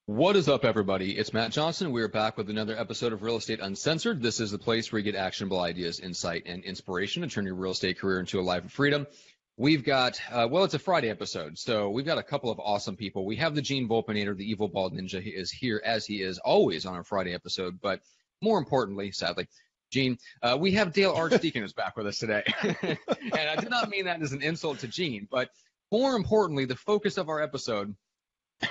What is up, everybody? It's Matt Johnson. We are back with another episode of Real Estate Uncensored. This is the place where you get actionable ideas, insight, and inspiration to turn your real estate career into a life of freedom. We've got, it's a Friday episode, so we've got a couple of awesome people. We have the Gene Volpe, the evil bald ninja. He is here, as he is always on our Friday episode. But more importantly, sadly, Gene, we have Dale Archdekin who's back with us today. And I did not mean that as an insult to Gene, but more importantly, the focus of our episode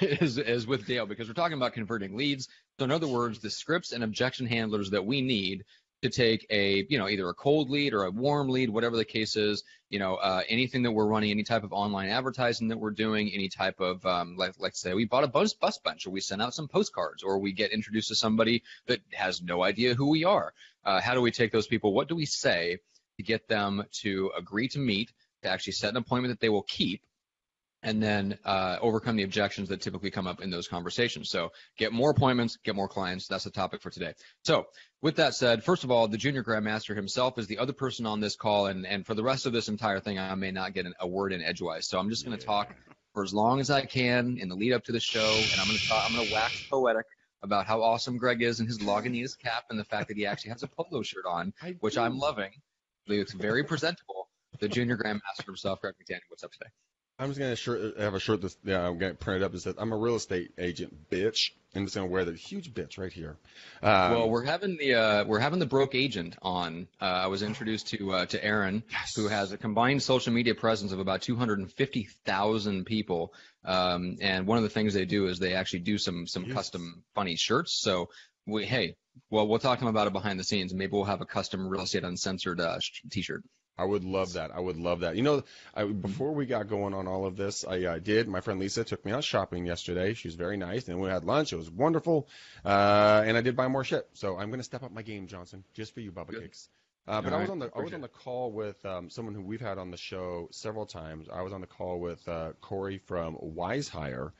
is with Dale, because we're talking about converting leads. So in other words, the scripts and objection handlers that we need to take a, either a cold lead or a warm lead, whatever the case is, anything that we're running, any type of online advertising that we're doing, any type of, like say we bought a bus bench, or we send out some postcards, or we get introduced to somebody that has no idea who we are. How do we take those people? What do we say to get them to agree to meet, to actually set an appointment that they will keep, and then overcome the objections that typically come up in those conversations? So get more appointments, get more clients. That's the topic for today. So with that said, first of all, the Junior Grandmaster himself is the other person on this call, and for the rest of this entire thing, I may not get a word in edgewise. So I'm just going to talk for as long as I can in the lead up to the show, and I'm going to wax poetic about how awesome Greg is and his Lagunitas cap, and the fact that he actually has a polo shirt on, which I'm loving. It's very presentable. The Junior Grandmaster himself, Greg McDaniel. What's up today? I'm just gonna have a shirt that's I'm gonna print it up that says "I'm a real estate agent, bitch." I'm just gonna wear the huge bitch right here. Well, we're having the broke agent on. I was introduced to Aaron, yes, who has a combined social media presence of about 250,000 people. And one of the things they do is they actually do some custom funny shirts. So we'll talk to him about it behind the scenes. Maybe we'll have a custom Real Estate Uncensored T-shirt. I would love that. I would love that. Before we got going on all of this, my friend Lisa took me out shopping yesterday. She was very nice, and we had lunch. It was wonderful. And I did buy more shit. So I'm going to step up my game, Johnson, just for you, Bubba Cakes. But I was on the call with someone who we've had on the show several times. I was on the call with Corey from WiseHire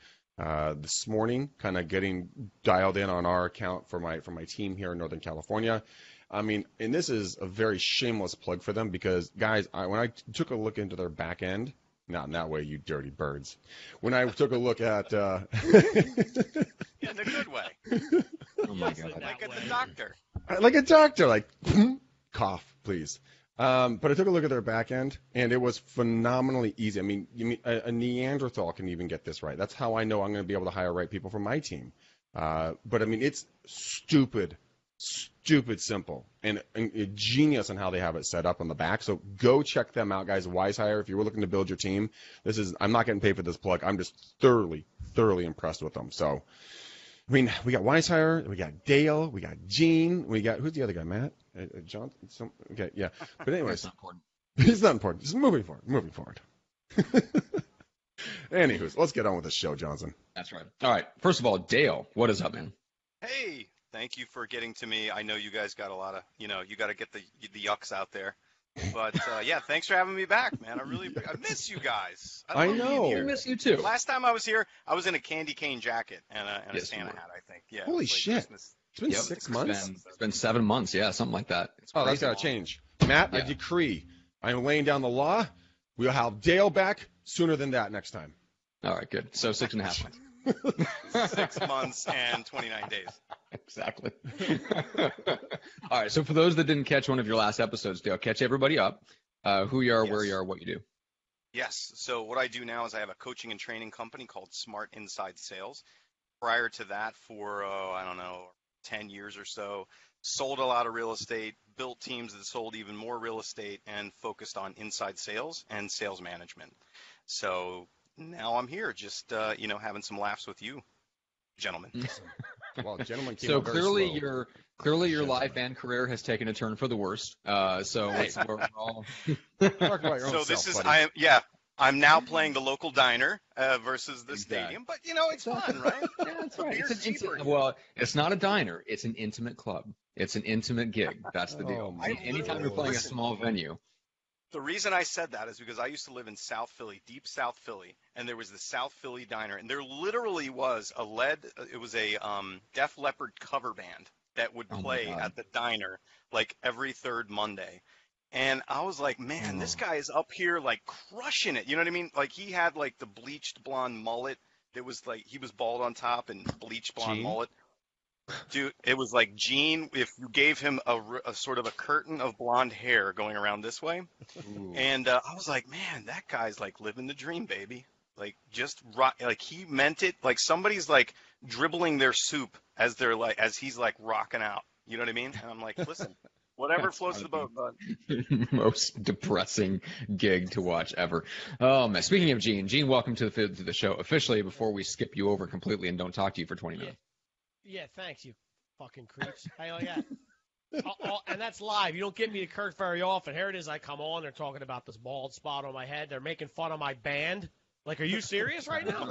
this morning, kind of getting dialed in on our account for my team here in Northern California. I mean, and this is a very shameless plug for them because, guys, when I took a look into their back end, not in that way, you dirty birds. When I took a look at in a good way. Oh my God. Like at the doctor. Like a doctor, like cough, please. But I took a look at their back end, and it was phenomenally easy. I mean, a Neanderthal can even get this right. That's how I know I'm going to be able to hire right people for my team. But I mean, it's stupid simple and genius on how they have it set up on the back. So go check them out, guys. WiseHire, if you were looking to build your team, I'm not getting paid for this plug. I'm just thoroughly impressed with them. So, I mean, we got WiseHire, we got Dale, we got Gene, who's the other guy, Matt? John? Okay, yeah. But anyways, it's not important. It's not important. Just moving forward. Anywho, let's get on with the show, Johnson. That's right. All right. First of all, Dale, what is up, man? Hey. Thank you for getting to me. I know you guys got a lot of, you got to get the yucks out there. But, thanks for having me back, man. I miss you guys. I know. I miss you, too. Last time I was here, I was in a candy cane jacket and a Santa hat, I think. Yeah. Holy shit. It's been 6 months? It's been 7 months. Yeah, something like that. That's got to change. Matt, I decree. I'm laying down the law. We'll have Dale back sooner than that next time. All right, good. So 6.5 months. 6 months and 29 days. Exactly. All right. So for those that didn't catch one of your last episodes, Dale, catch everybody up. Who you are, yes, where you are, what you do. Yes. So what I do now is I have a coaching and training company called Smart Inside Sales. Prior to that, for 10 years or so, sold a lot of real estate, built teams that sold even more real estate, and focused on inside sales and sales management. So now I'm here just, having some laughs with you, gentlemen. Well, gentlemen came so out very clearly your life and career has taken a turn for the worst. We're all talk about your own this self, is buddy. I'm now playing the local diner versus the stadium, but it's fun, right? Yeah, that's right. It's not a diner; it's an intimate club. It's an intimate gig. That's the deal. Anytime you're playing a small venue. The reason I said that is because I used to live in South Philly, deep South Philly, and there was the South Philly Diner, and there literally was a Def Leppard cover band that would play at the diner like every third Monday. And I was like, man, this guy is up here like crushing it. You know what I mean? Like he had like the bleached blonde mullet It was like he was bald on top and bleach blonde Gene? mullet. Dude, it was like Gene if you gave him a sort of a curtain of blonde hair going around this way. Ooh. And I was like, man, that guy's like living the dream, baby. Like just rock, like he meant it. Like somebody's like dribbling their soup as they're like as he's like rocking out. You know what I mean? And I'm like, listen, whatever That's floats the boat, bud. Most depressing gig to watch ever. Oh man! Speaking of Gene, welcome to the show officially. Before we skip you over completely and don't talk to you for 20 minutes. Yeah, thanks, you fucking creeps. How you like that? And that's live. You don't get me to Kirk very often. Here it is. I come on. They're talking about this bald spot on my head. They're making fun of my band. Like, are you serious right now?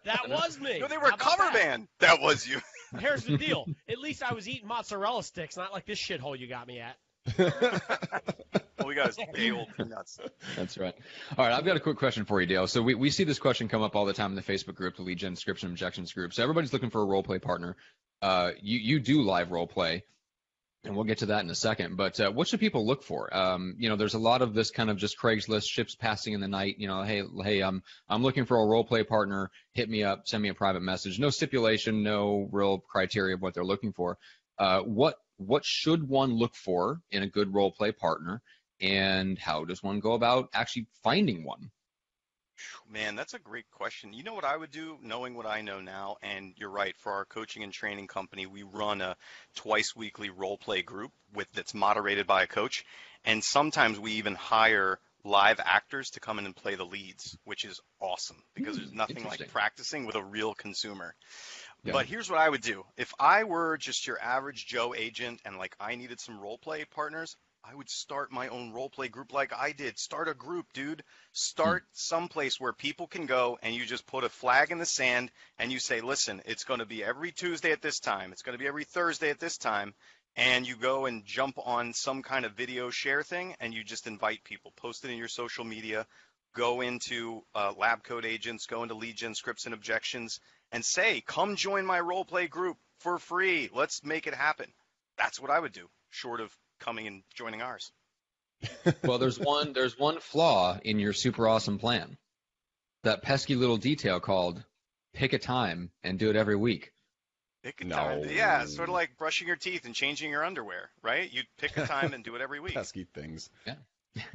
That was me. No, they were a cover band. That was you. Here's the deal. At least I was eating mozzarella sticks, not like this shithole you got me at. Well, we got his big old peanuts. That's right. All right, I've got a quick question for you, Dale. So we see this question come up all the time in the Facebook group, the lead gen description objections group. So everybody's looking for a role play partner. You do live role play, and we'll get to that in a second. But what should people look for? There's a lot of this kind of just Craigslist ships passing in the night. Hey, I'm looking for a role play partner. Hit me up. Send me a private message. No stipulation, no real criteria of what they're looking for. What should one look for in a good role play partner, and how does one go about actually finding one? Man, that's a great question. You know what I would do, knowing what I know now, and you're right, for our coaching and training company, we run a twice weekly role play group that's moderated by a coach, and sometimes we even hire live actors to come in and play the leads, which is awesome because there's nothing like practicing with a real consumer. Yeah. But here's what I would do. If I were just your average Joe agent and like I needed some role play partners, I would start my own role play group like I did. Start a group, dude. Start someplace where people can go and you just put a flag in the sand and you say, listen, it's going to be every Tuesday at this time. It's going to be every Thursday at this time. And you go and jump on some kind of video share thing and you just invite people. Post it in your social media. Go into lab code agents. Go into lead gen scripts and objections and say, come join my role play group for free. Let's make it happen. That's what I would do, short of coming and joining ours. Well, there's one flaw in your super awesome plan. That pesky little detail called pick a time and do it every week. Pick a time. Yeah, it's sort of like brushing your teeth and changing your underwear, right? You pick a time and do it every week. Pesky things. Yeah.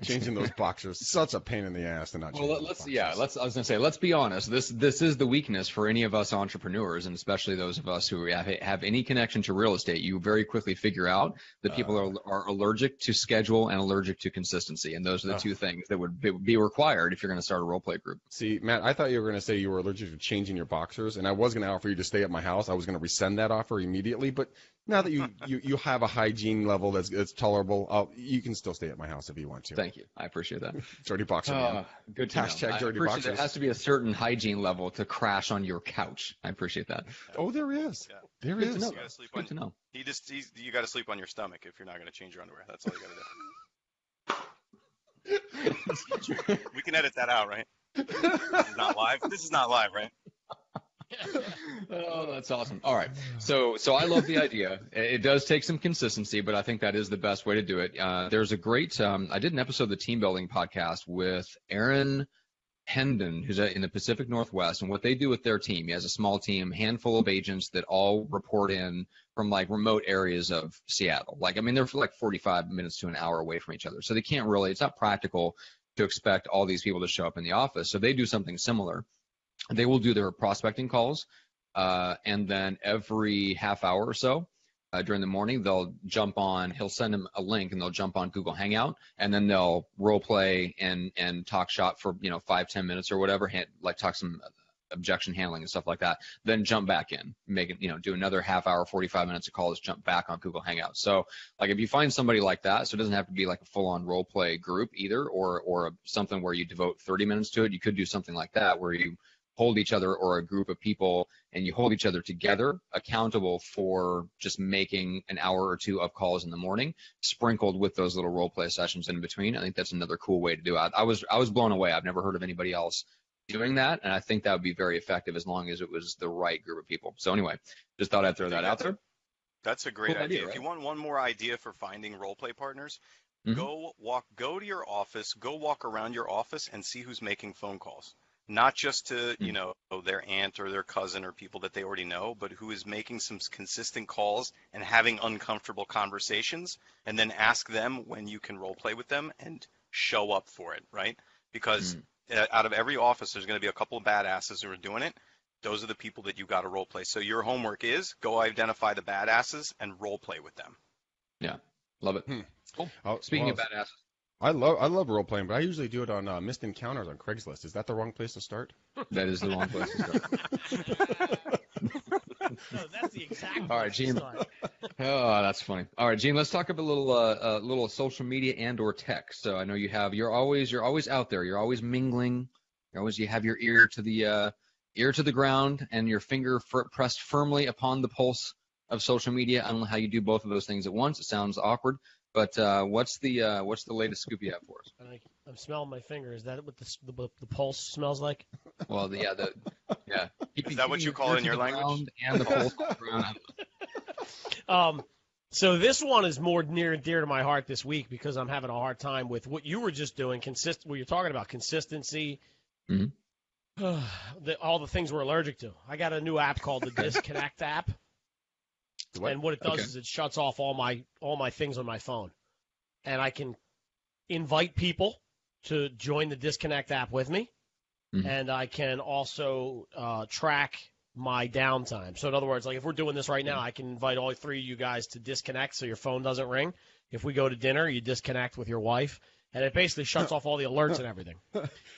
Changing those boxers, such a pain in the ass to not change. Well, let's be honest. This is the weakness for any of us entrepreneurs, and especially those of us who have any connection to real estate. You very quickly figure out that people are allergic to schedule and allergic to consistency, and those are the two things that would be required if you're going to start a role play group. See, Matt, I thought you were going to say you were allergic to changing your boxers, and I was going to offer you to stay at my house. I was going to rescind that offer immediately, but now that you have a hygiene level that's tolerable, you can still stay at my house if you want to. Thank you. I appreciate that. Dirty boxer man. Good to Hashtag know. dirty boxers. There has to be a certain hygiene level to crash on your couch. I appreciate that. Oh, there is. Yeah. There Good is. to know. Good to know. You got to sleep on your stomach if you're not going to change your underwear. That's all you got to do. We can edit that out, right? This is not live. This is not live, right? Oh, that's awesome. All right. So I love the idea. It does take some consistency, but I think that is the best way to do it. There's a great, I did an episode of the Teambuilding podcast with Aaron Hendon, who's in the Pacific Northwest, and what they do with their team. He has a small team, handful of agents that all report in from like remote areas of Seattle. They're like 45 minutes to an hour away from each other. So they can't really, it's not practical to expect all these people to show up in the office. So they do something similar. They will do their prospecting calls, and then every half hour or so during the morning, they'll jump on, he'll send them a link, and they'll jump on Google Hangout, and then they'll role play and talk shop for 5-10 minutes or whatever, talk some objection handling and stuff like that, then jump back in, do another half hour, 45 minutes of calls, jump back on Google Hangout. So if you find somebody like that, so it doesn't have to be like a full-on role play group either, or something where you devote 30 minutes to it, you could do something like that where you hold each other or a group of people and you hold each other together accountable for just making an hour or two of calls in the morning, sprinkled with those little role play sessions in between. I think that's another cool way to do it. I was blown away. I've never heard of anybody else doing that, and I think that would be very effective as long as it was the right group of people. So anyway, just thought I'd throw that out there. That's a great idea. Right? If you want one more idea for finding role play partners, go to your office, go walk around your office and see who's making phone calls. not just to, their aunt or their cousin or people that they already know, but who is making some consistent calls and having uncomfortable conversations, and then ask them when you can role play with them and show up for it, right? Because out of every office, there's going to be a couple of badasses who are doing it. Those are the people that you got to role play. So your homework is go identify the badasses and role play with them. Yeah, love it. Cool. Oh, Speaking of badasses. I love role playing, but I usually do it on missed encounters on Craigslist. Is that the wrong place to start? That is the wrong place to start. No, that's the exact. All right, Gene. Oh, that's funny. All right, Gene. Let's talk about a little social media and/or tech. So I know you're always out there. You're always mingling. You have your ear to the ground and your finger pressed firmly upon the pulse of social media. I don't know how you do both of those things at once. It sounds awkward. But what's the latest scoop you have for us? I'm smelling my finger. Is that what the pulse smells like? Well, yeah. Is that what you call it in your language? And the pulse. So this one is more near and dear to my heart this week because I'm having a hard time with what you were just doing. What you're talking about, consistency. Mm-hmm. All the things we're allergic to. I got a new app called the Disconnect app. And what it does is it shuts off all my things on my phone. And I can invite people to join the Disconnect app with me. Mm-hmm. And I can also track my downtime. So in other words, like if we're doing this right now, I can invite all three of you guys to disconnect so your phone doesn't ring. If we go to dinner, you disconnect with your wife. And it basically shuts off all the alerts and everything.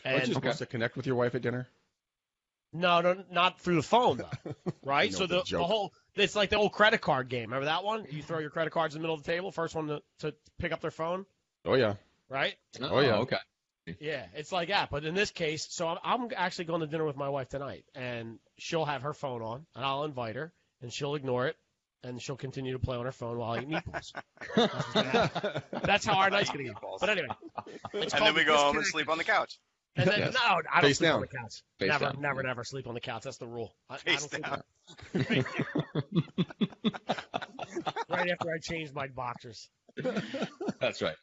Aren't you supposed to connect with your wife at dinner? No, not through the phone, though. Right? So the whole – it's like the old credit card game. Remember that one? You throw your credit cards in the middle of the table, first one to pick up their phone. Oh, yeah. Right? Oh, yeah. Okay. Yeah, it's like that. But in this case, so I'm actually going to dinner with my wife tonight, and she'll have her phone on, and I'll invite her, and she'll ignore it, and she'll continue to play on her phone while I eat meatballs. That's how our night's going to get. But anyway. And then we go home and sleep on the couch. And then, no, I don't Face sleep down. on the couch. Never sleep on the couch. That's the rule. I Face don't down. Sleep right after I changed my boxers. That's right.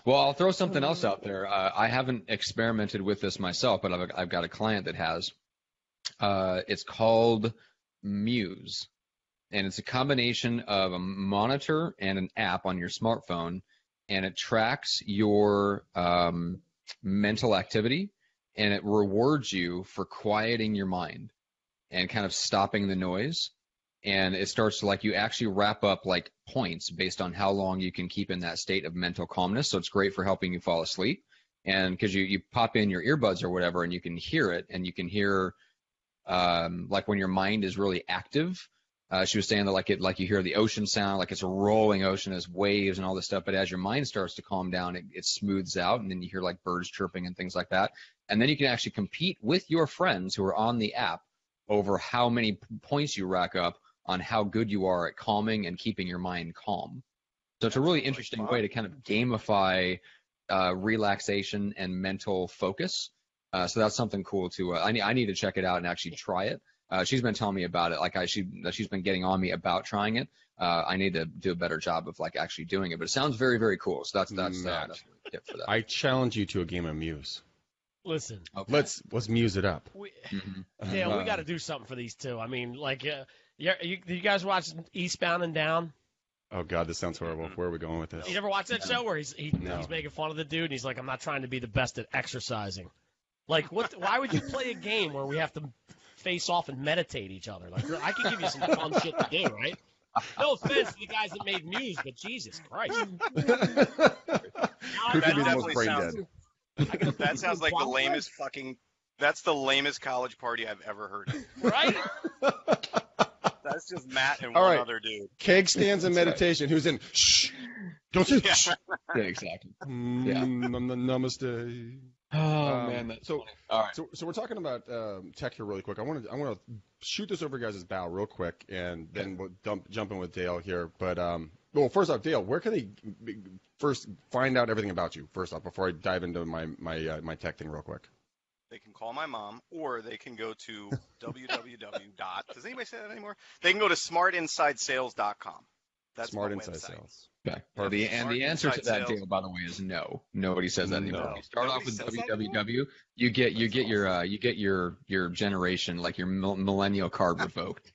Well, I'll throw something else out there. I haven't experimented with this myself, but I've got a client that has. It's called Muse, and it's a combination of a monitor and an app on your smartphone, and it tracks your mental activity, and it rewards you for quieting your mind and kind of stopping the noise. And it starts to, like, you actually wrap up like points based on how long you can keep in that state of mental calmness. So it's great for helping you fall asleep. And because you pop in your earbuds or whatever, and you can hear it, and you can hear like when your mind is really active. She was saying that like you hear the ocean sound, like it's a rolling ocean, there's waves and all this stuff. But as your mind starts to calm down, it smooths out, and then you hear like birds chirping and things like that. And then you can actually compete with your friends who are on the app over how many points you rack up on how good you are at calming and keeping your mind calm. So it's a really interesting way to kind of gamify relaxation and mental focus. So that's something cool too. I need to check it out and actually try it. She's been telling me about it. Like she's been getting on me about trying it. I need to do a better job of like actually doing it. But it sounds very, very cool. So that's a tip for that. I challenge you to a game of Muse. Listen, okay. Let's muse it up. We got to do something for these two. I mean, like, you guys watch Eastbound and Down? Oh God, this sounds horrible. Where are we going with this? You never watched that show where he's making fun of the dude and he's like, I'm not trying to be the best at exercising. Like, why would you play a game where we have to face off and meditate each other? Like, I could give you some fun shit to do, right? No offense to the guys that made Muse, but Jesus Christ. Who could be the most brain dead? That sounds like the lamest fucking. That's the lamest college party I've ever heard of. Right? That's just Matt and All one right. other dude. Keg stands in meditation. Right. Who's in? Shh. Don't you? Yeah, exactly. Yeah. Namaste. Oh man, that's funny. All right. So we're talking about tech here really quick. I want to shoot this over guys' bow real quick, and then we'll jump in with Dale here. But well, first off, Dale, where can they first find out everything about you? First off, before I dive into my tech thing real quick. They can call my mom, or they can go to www. Does anybody say that anymore? They can go to smartinsidesales.com. That's Smart Inside Sales. Okay. Perfect. The answer to Inside that, sales. Dale, by the way, is no. Nobody says that anymore. No. You start off Nobody with says that anymore? www, you get your generation, like your millennial card revoked.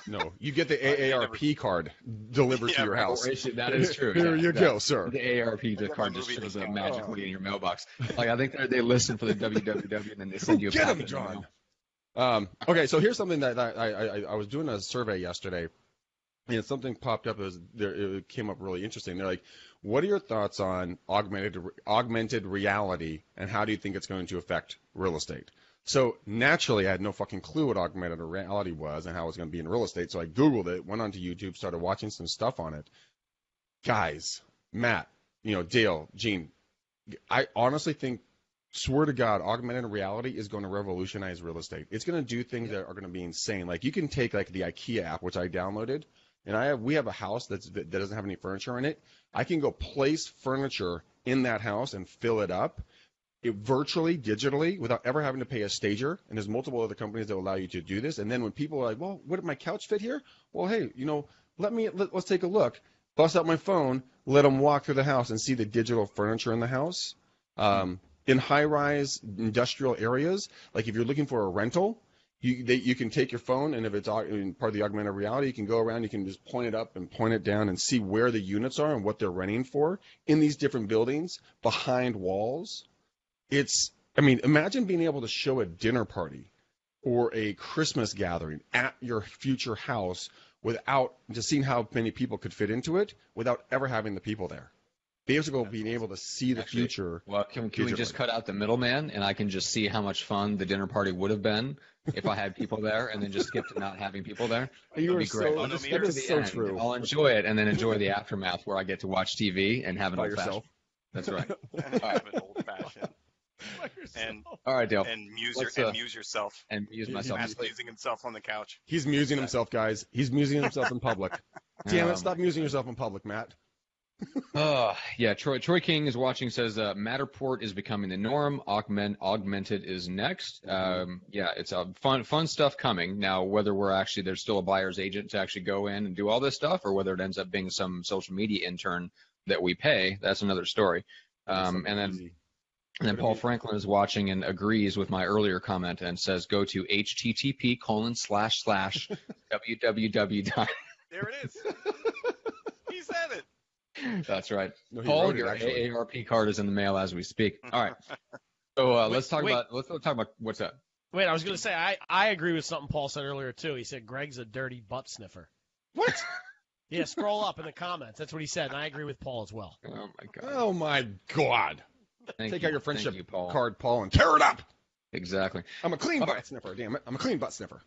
No, you get the I AARP card delivered to Yeah, your right. house. That is true. Here yeah, you yeah. go, sir. The AARP get my card just movie shows up discount. magically in your mailbox. Like I think they listen for the www and then they send you a Get him, packet in the John. mail. Okay, so here's something that I was doing a survey yesterday, and something popped up. It came up really interesting. They're like, "What are your thoughts on augmented reality, and how do you think it's going to affect real estate?" So naturally, I had no fucking clue what augmented reality was and how it was going to be in real estate. So I Googled it, went onto YouTube, started watching some stuff on it. Guys, Matt, Dale, Gene, I honestly think, swear to God, augmented reality is going to revolutionize real estate. It's going to do things that are going to be insane. Like you can take like the IKEA app, which I downloaded, and we have a house that doesn't have any furniture in it. I can go place furniture in that house and fill it up. Virtually, digitally, without ever having to pay a stager. And there's multiple other companies that will allow you to do this. And then when people are like, well, would my couch fit here? Well, hey, let's take a look. Bust out my phone, let them walk through the house and see the digital furniture in the house. In high-rise industrial areas, like if you're looking for a rental, you can take your phone, and if it's part of the augmented reality, you can go around, you can just point it up and point it down and see where the units are and what they're renting for in these different buildings behind walls. Imagine being able to show a dinner party or a Christmas gathering at your future house without just seeing how many people could fit into it without ever having the people there. Being able to see the future. Well, can we just cut out the middleman and I can just see how much fun the dinner party would have been if I had people there and then just skip to not having people there? You are be great. so, I'll just that skip to is the so end. true. I'll enjoy it and then enjoy the aftermath where I get to watch TV and have an By old fashioned. yourself. That's right. Have an old fashioned. And All right, Dale. muse yourself. And use myself. Matt's musing himself on the couch. He's musing himself, guys. He's musing himself in public. Damn it, stop musing yourself in public, Matt. Yeah, Troy King is watching, says Matterport is becoming the norm. Augmented is next. Yeah, it's fun stuff coming. Now, whether there's still a buyer's agent to actually go in and do all this stuff, or whether it ends up being some social media intern that we pay, that's another story. And then Paul Franklin is watching and agrees with my earlier comment and says, go to http://www. There it is. He said it. That's right. No, Paul, your AARP card is in the mail as we speak. All right. So let's talk about what's that? Wait, I was going to say, I agree with something Paul said earlier, too. He said Greg's a dirty butt sniffer. What? Yeah, scroll up in the comments. That's what he said, and I agree with Paul as well. Oh, my God. Oh, my God. Take out your friendship Paul. card, Paul, and tear it up. Exactly. I'm a clean butt sniffer, damn it. I'm a clean butt sniffer.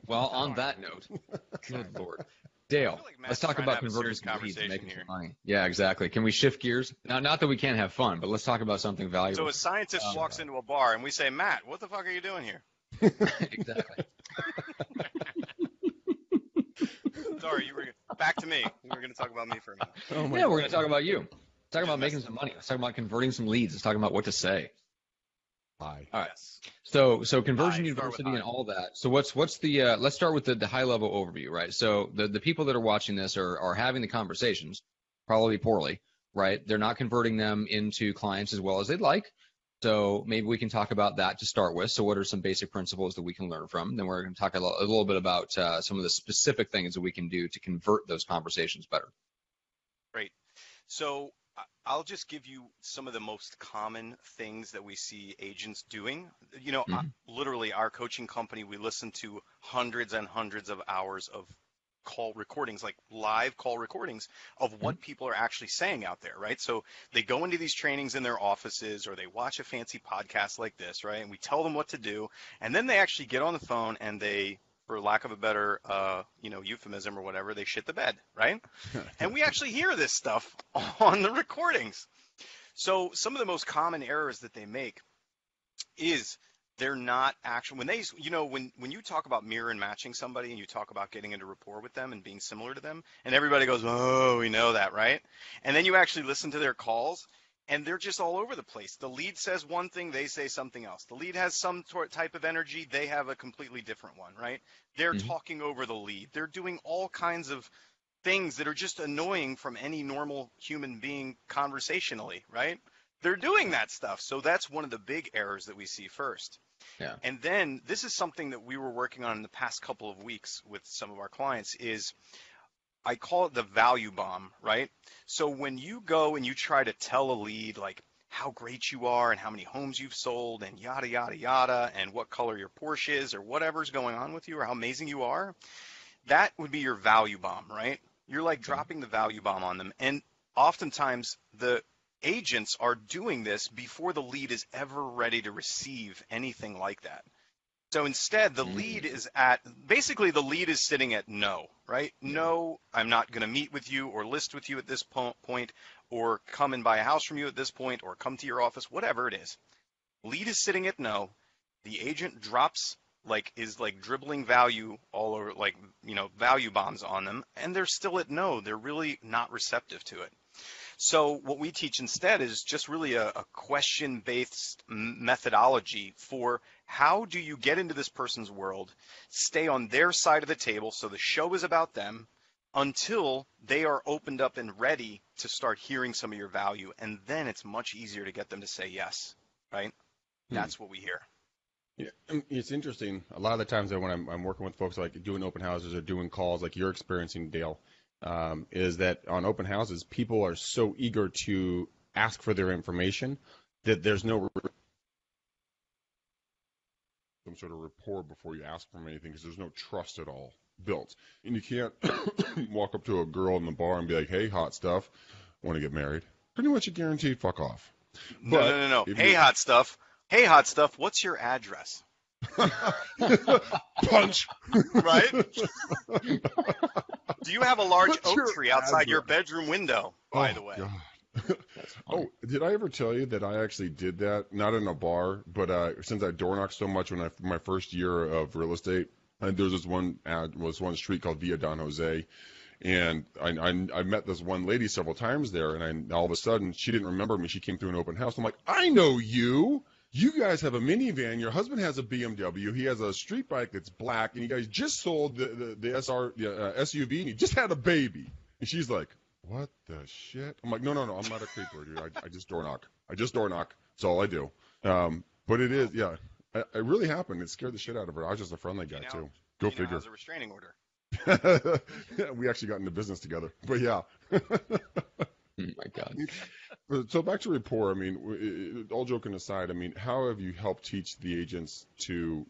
Well, on that note, good Lord. Dale, I feel like Matt's let's talk trying to about have a converting serious some leads and conversation making here. some money. Yeah, exactly. Can we shift gears? Now, not that we can't have fun, but let's talk about something valuable. So a scientist walks into a bar and we say, Matt, what the fuck are you doing here? Exactly. Sorry, back to me. We were going to talk about me for a minute. Oh, my Yeah, God. we're going to talk about you. Let's talk about making some money. Let's talk about converting some leads. Let's talk about what to say. Hi. All right. Yes. So conversion Start with university hi. and all that. So what's the let's start with the high level overview, right? So the people that are watching this are having the conversations, probably poorly, right? They're not converting them into clients as well as they'd like. So maybe we can talk about that to start with. So what are some basic principles that we can learn from? Then we're going to talk a little bit about some of the specific things that we can do to convert those conversations better. Great. So I'll just give you some of the most common things that we see agents doing. You know, literally our coaching company, we listen to hundreds and hundreds of hours of call recordings, like live call recordings of what people are actually saying out there, right? So they go into these trainings in their offices or they watch a fancy podcast like this, right? And we tell them what to do. And then they actually get on the phone and they, for lack of a better, euphemism or whatever, they shit the bed, right? And we actually hear this stuff on the recordings. So some of the most common errors that they make is they're not actually, when you talk about mirror and matching somebody and you talk about getting into rapport with them and being similar to them, and everybody goes, oh, we know that, right? And then you actually listen to their calls and they're just all over the place. The lead says one thing, they say something else. The lead has some type of energy, they have a completely different one, right? They're talking over the lead. They're doing all kinds of things that are just annoying from any normal human being conversationally, right? They're doing that stuff. So that's one of the big errors that we see first. Yeah. And then this is something that we were working on in the past couple of weeks with some of our clients is I call it the value bomb, right? So when you go and you try to tell a lead like how great you are and how many homes you've sold and yada, yada, yada, and what color your Porsche is or whatever's going on with you or how amazing you are, that would be your value bomb, right? You're like dropping the value bomb on them. And oftentimes the agents are doing this before the lead is ever ready to receive anything like that. So instead, the lead is basically the lead is sitting at no, right? No, I'm not going to meet with you or list with you at this point or come and buy a house from you at this point or come to your office, whatever it is. Lead is sitting at no. The agent drops is dribbling value all over, value bombs on them, and they're still at no. They're really not receptive to it. So what we teach instead is just really a question-based methodology for how do you get into this person's world, stay on their side of the table so the show is about them until they are opened up and ready to start hearing some of your value, and then it's much easier to get them to say yes, right? That's what we hear. Yeah, it's interesting. A lot of the times that when I'm working with folks like doing open houses or doing calls like you're experiencing, Dale, is that on open houses, people are so eager to ask for their information that there's no some sort of rapport before you ask for anything because there's no trust at all built. And you can't walk up to a girl in the bar and be like, hey, hot stuff, want to get married? Pretty much a guarantee, fuck off. No. Hey, hot stuff. Hey, hot stuff, what's your address? Punch. Right? Do you have a large oak tree outside your bedroom window, by the way? God. Oh, did I ever tell you that I actually did that? Not in a bar, but since I door knocked so much when my first year of real estate, there's this one street called Via Don Jose, and I met this one lady several times there, and all of a sudden she didn't remember me. She came through an open house. I'm like, I know you. You guys have a minivan. Your husband has a BMW. He has a street bike that's black, and you guys just sold the SUV, and you just had a baby. And she's like, what the shit? I'm like, no, I'm not a creeper, dude. I just door knock. That's all I do. But it is, yeah. It really happened. It scared the shit out of her. I was just a friendly guy, too. Go figure. Has a restraining order. Yeah, we actually got into business together. But yeah. Oh my God. So back to rapport. I mean, all joking aside, I mean, how have you helped teach the agents to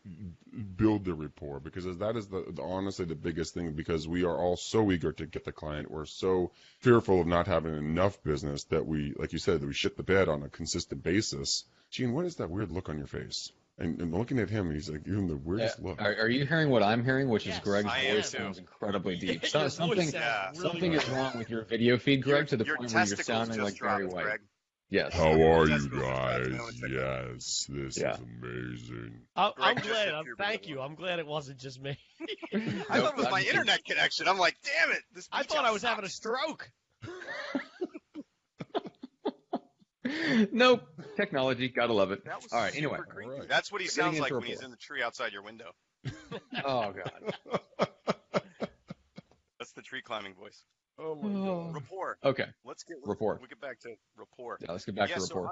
build the rapport? Because that is honestly the biggest thing. Because we are all so eager to get the client, we're so fearful of not having enough business that we, like you said, that we shit the bed on a consistent basis. Gene, what is that weird look on your face? And looking at him, he's like giving the weirdest look. Are you hearing what I'm hearing, which Yes, is Greg's I voice am. sounds incredibly deep? Your Something voice sounds really something good. is wrong with your video feed, Greg, to the Your point where you're testicles sounding just like Barry dropped, White. Greg. Yes. How are you Testicles just guys? dropped. Yes, this Yeah. is amazing. I'm Greg just glad. hit puberty Thank level. you. I'm glad it wasn't just me. I thought it was my internet connection. I'm like, damn it. This I beach thought I house was having a sucks. stroke. Nope. Technology. Gotta love it. That was All right. super Anyway. creepy. All right. That's what he Getting sounds into like when rapport. he's in the tree outside your window. Oh God. That's the tree climbing voice. Oh my God. Rapport. Okay. Let's get Rapport. We'll get back to rapport. Yeah. Let's get back to So rapport.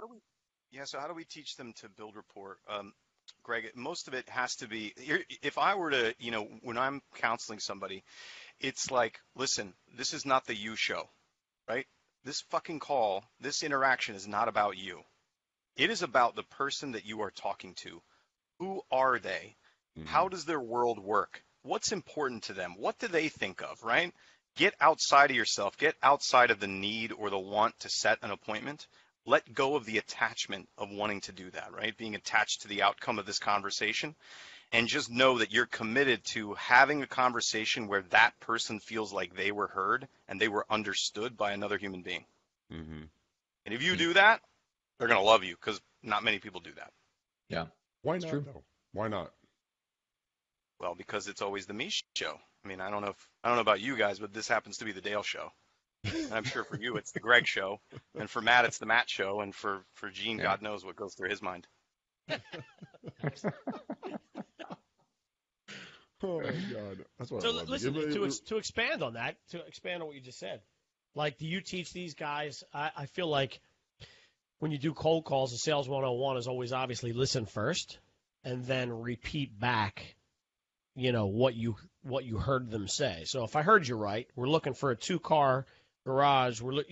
how do we teach them to build rapport? Greg, most of it has to be. If I were to, when I'm counseling somebody, it's like, listen, this is not the you show, right? This fucking call, this interaction is not about you. It is about the person that you are talking to. Who are they? How does their world work? What's important to them? What do they think of, right? Get outside of yourself. Get outside of the need or the want to set an appointment. Let go of the attachment of wanting to do that, right? Being attached to the outcome of this conversation. And just know that you're committed to having a conversation where that person feels like they were heard and they were understood by another human being. Mm-hmm. And if you do that, they're going to love you because not many people do that. Yeah. Why It's not, true. though? Why not? Well, because it's always the me show. I mean, I don't know about you guys, but this happens to be the Dale show. And I'm sure for you, it's the Greg show. And for Matt, it's the Matt show. And for Gene, Yeah. God knows what goes through his mind. Oh my God, that's what So I love. listen, to expand on that, to expand on what you just said, like, do you teach these guys? I feel like when you do cold calls, the sales 101 is always obviously listen first and then repeat back, what you heard them say. So if I heard you right, we're looking for a 2-car garage. Do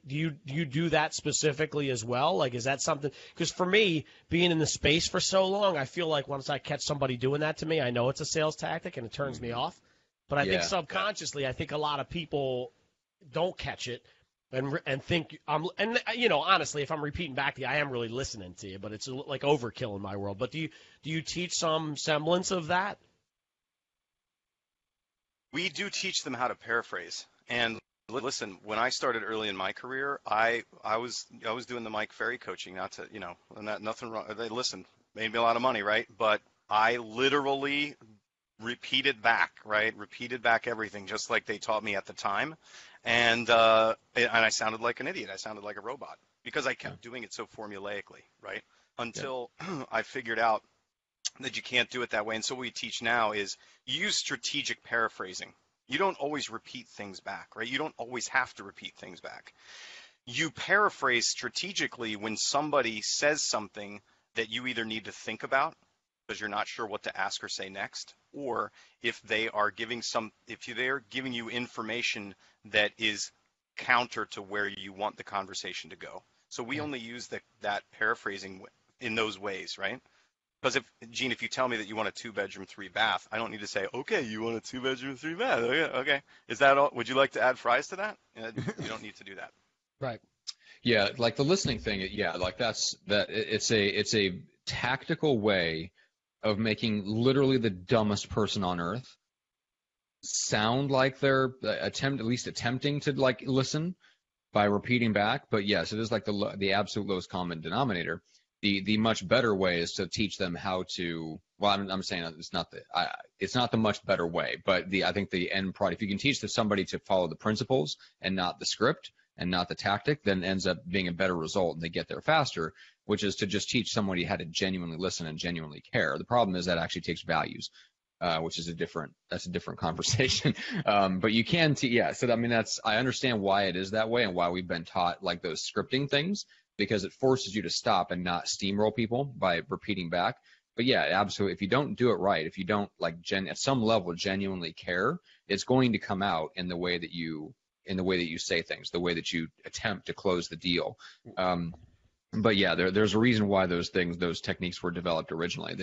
you do that specifically as well? Like, is that something? Because for me, being in the space for so long, I feel like once I catch somebody doing that to me, I know it's a sales tactic and it turns me off. But I think subconsciously, I think a lot of people don't catch it and think honestly, if I'm repeating back to you, I am really listening to you, but it's like overkill in my world. But do you teach some semblance of that? We do teach them how to paraphrase. And listen, when I started early in my career, I was doing the Mike Ferry coaching, not to, nothing wrong. They listened, made me a lot of money, right? But I literally repeated back everything just like they taught me at the time. And I sounded like an idiot. I sounded like a robot because I kept doing it so formulaically, right? Until I figured out that you can't do it that way. And so what we teach now is use strategic paraphrasing. You don't always repeat things back, right? You don't always have to repeat things back. You paraphrase strategically when somebody says something that you either need to think about because you're not sure what to ask or say next, or if they are giving you information that is counter to where you want the conversation to go. So we only use that paraphrasing in those ways, right? Because Gene, if you tell me that you want a 2-bedroom, 3-bath, I don't need to say, okay, you want a 2-bedroom, 3-bath. Okay. Is that all? Would you like to add fries to that? You don't need to do that. Right. Yeah, like the listening thing. Yeah, like it's a tactical way of making literally the dumbest person on earth sound like they're at least attempting to like listen by repeating back. But yes, it is like the absolute lowest common denominator. The much better way is to teach them how to. Well, I'm saying it's not the much better way, but I think the end product. If you can teach somebody to follow the principles and not the script and not the tactic, then it ends up being a better result and they get there faster. Which is to just teach somebody how to genuinely listen and genuinely care. The problem is that actually takes values, which is a different conversation. But you can, So I mean, I understand why it is that way and why we've been taught like those scripting things, because it forces you to stop and not steamroll people by repeating back. But yeah, absolutely. If you don't do it right, if you don't like at some level genuinely care, it's going to come out in the way that you say things, the way that you attempt to close the deal. But yeah, there's a reason why those techniques were developed originally.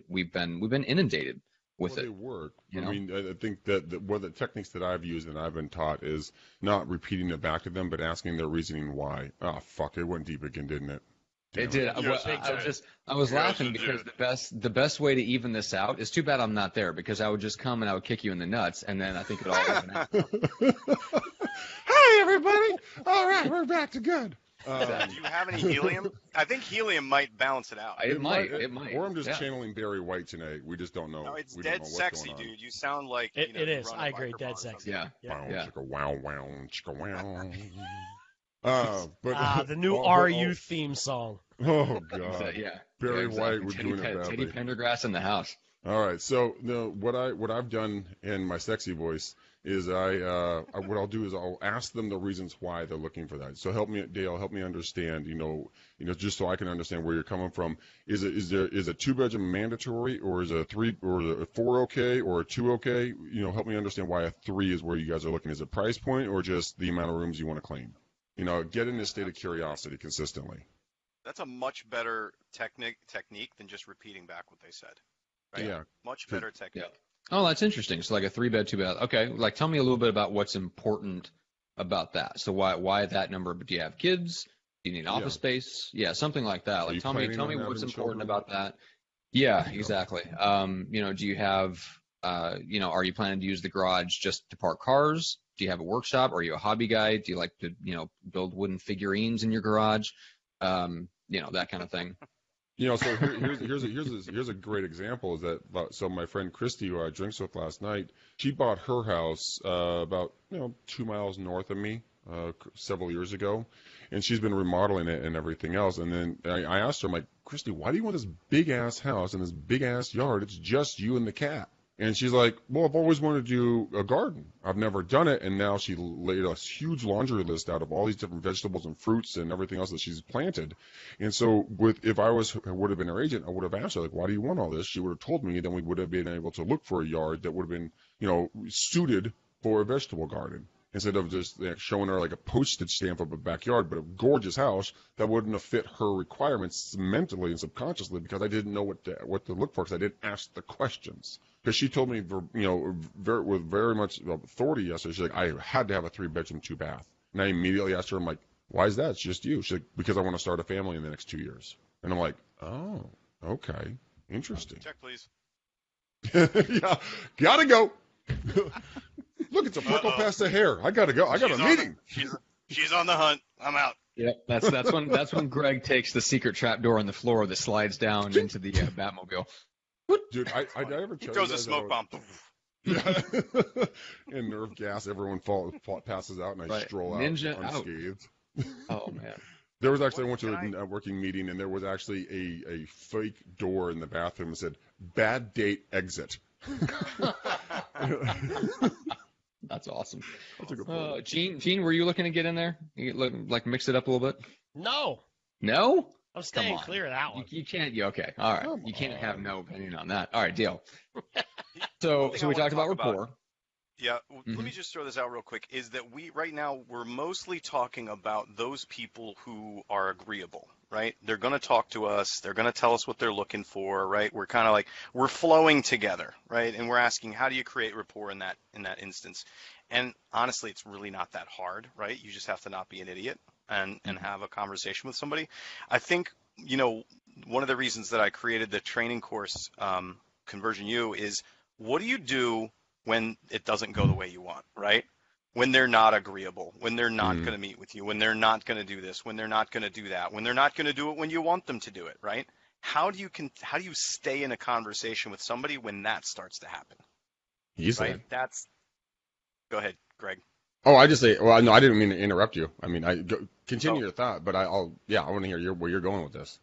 We've been inundated with it. They work. I mean, I think that one of the techniques that I've used and I've been taught is not repeating it back to them, but asking their reasoning why. Oh fuck, it went deep again, didn't it? It did. I was laughing because the best way to even this out is too bad I'm not there, because I would just come and I would kick you in the nuts, and then I think it all went out. Hi everybody. All right, we're back to good. Do you have any helium? I think helium might balance it out. It might. Or I'm just channeling Barry White tonight. We just don't know. No, it's dead sexy, dude. You sound like it is. I agree. Dead sexy. Yeah. Chicka wow wow chicka wow. But the new RU theme song. Oh God. Barry White, we're doing it badly. Teddy Pendergrass in the house. All right. So what I've done in my sexy voice is what I'll do is I'll ask them the reasons why they're looking for that. So Dale, help me understand, just so I can understand where you're coming from. Is a 2-bedroom mandatory, or is a 3 or a 4 okay, or a 2 okay? Help me understand why a 3 is where you guys are looking. Is it price point or just the amount of rooms you want to claim? Get in a state of curiosity consistently. That's a much better technique than just repeating back what they said. Right? Yeah. Much better technique. Yeah. Oh, that's interesting. So like a 3-bed, 2-bath. Okay. Like tell me a little bit about what's important about that. So why that number? Do you have kids? Do you need office space? Yeah, something like that. Like tell me what's important about that. Yeah, exactly. Do you have are you planning to use the garage just to park cars? Do you have a workshop? Are you a hobby guy? Do you like to, build wooden figurines in your garage? That kind of thing. So here's a great example is that, so my friend Christy, who I drinks with last night, she bought her house about 2 miles north of me, several years ago, and she's been remodeling it and everything else. And then I asked her, I'm like, Christy, why do you want this big ass house and this big ass yard? It's just you and the cat. And she's like, well, I've always wanted to do a garden. I've never done it. And now she laid a huge laundry list out of all these different vegetables and fruits and everything else that she's planted. And so if I would have been her agent, I would have asked her, like, why do you want all this? She would have told me, then we would have been able to look for a yard that would have been, suited for a vegetable garden. Instead of just showing her like a postage stamp of a backyard, but a gorgeous house that wouldn't have fit her requirements mentally and subconsciously, because I didn't know what to look for, because I didn't ask the questions. Because she told me, with very much authority yesterday, she's like, I had to have a 3-bedroom, 2-bath. And I immediately asked her, I'm like, why is that? It's just you. She's like, because I want to start a family in the next 2 years. And I'm like, oh, okay, interesting. Check, please. Yeah, gotta go. Look, it's a freckle past the hair. I gotta go. I got a meeting. She's on the hunt. I'm out. Yep, that's when Greg takes the secret trap door on the floor that slides down into the Batmobile. Dude, I ever he throws a smoke bomb. Yeah. And nerve gas. Everyone passes out, and I stroll out unscathed. Oh man. There was actually, I went to a networking meeting, and there was actually a fake door in the bathroom that said, "Bad date exit." That's awesome. Gene, were you looking to get in there? Like mix it up a little bit? No. No? I'm staying clear of that one. You can't. Okay. All right. You can't have no opinion on that. All right, deal. So we talked about rapport. Yeah. Let me just throw this out real quick. Is that right now we're mostly talking about those people who are agreeable, right? They're going to talk to us. They're going to tell us what they're looking for, right? We're kind of like, we're flowing together, right? And we're asking, how do you create rapport in that instance? And honestly, it's really not that hard, right? You just have to not be an idiot and have a conversation with somebody. I think, one of the reasons that I created the training course, Conversion U, is what do you do when it doesn't go the way you want, right? When they're not agreeable, when they're not going to meet with you, when they're not going to do this, when they're not going to do that, when they're not going to do it when you want them to do it, right? How do you stay in a conversation with somebody when that starts to happen? Easily. Right? Go ahead, Greg. Oh, I just say, well, no, I didn't mean to interrupt you. I mean, continue your thought, but I want to hear where you're going with this.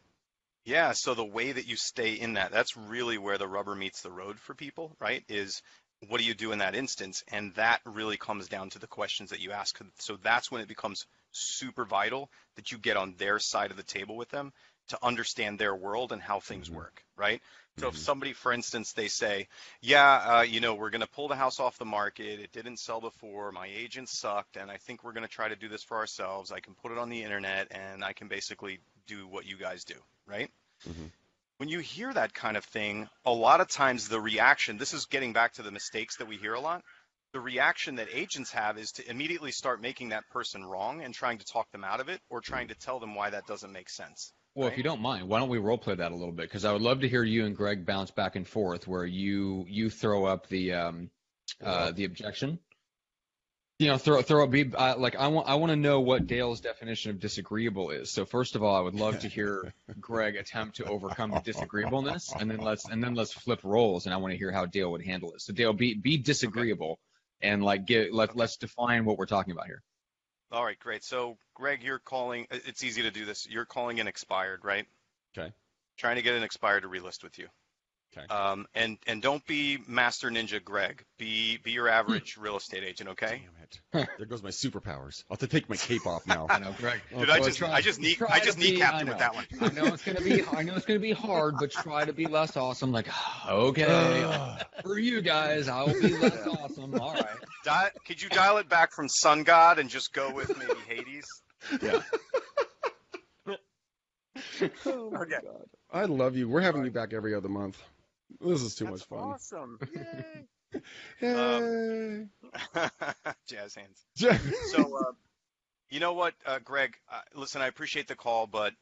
Yeah, so the way that you stay in that's really where the rubber meets the road for people, right? Is what do you do in that instance? And that really comes down to the questions that you ask. So that's when it becomes super vital that you get on their side of the table with them to understand their world and how things work, right? So if somebody, for instance, they say, we're going to pull the house off the market. It didn't sell before. My agent sucked, and I think we're going to try to do this for ourselves. I can put it on the internet, and I can basically do what you guys do, right? Mm-hmm. When you hear that kind of thing, a lot of times the reaction, this is getting back to the mistakes that we hear a lot, the reaction that agents have is to immediately start making that person wrong and trying to talk them out of it or trying to tell them why that doesn't make sense. Well, if you don't mind, why don't we role play that a little bit? Because I would love to hear you and Greg bounce back and forth, where you throw up the objection. Throw up. I want to know what Dale's definition of disagreeable is. So first of all, I would love to hear Greg attempt to overcome the disagreeableness, and then let's flip roles, and I want to hear how Dale would handle it. So Dale, be disagreeable, and let's define what we're talking about here. All right, great. So, Greg, you're calling. It's easy to do this. You're calling an expired, right? Okay. Trying to get an expired to relist with you. Okay. And don't be Master Ninja Greg. Be your average real estate agent, okay? Damn it. There goes my superpowers. I'll have to take my cape off now. I know, Greg. Dude, I just kneecapped him with that one. I know it's gonna be hard, but try to be less awesome. Like, okay, for you guys, I will be less awesome. All right. Could you dial it back from Sun God and just go with maybe Hades? Yeah. Oh my God. I love you. We're having you back every other month. This is too much fun. Awesome. Yay. Yay. Jazz hands. So, you know what, Greg, listen, I appreciate the call, but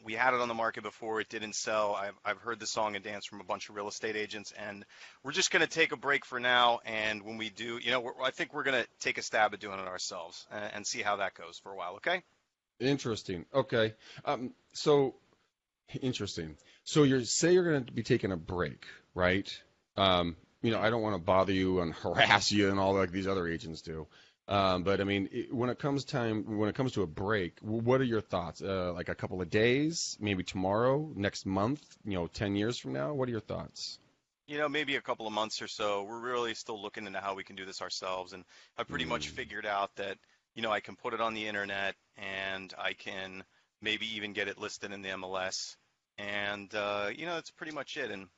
we had it on the market before. It didn't sell. I've heard the song and dance from a bunch of real estate agents, and we're just going to take a break for now. And when we do, I think we're going to take a stab at doing it ourselves and see how that goes for a while, okay? Interesting. Okay. Interesting. So you're going to be taking a break, right? I don't want to bother you and harass you and all like these other agents do. But I mean, when it comes to a break, what are your thoughts? Like a couple of days, maybe tomorrow, next month, 10 years from now? What are your thoughts? Maybe a couple of months or so. We're really still looking into how we can do this ourselves. And I pretty much figured out that, I can put it on the internet and I can maybe even get it listed in the MLS. And, that's pretty much it. And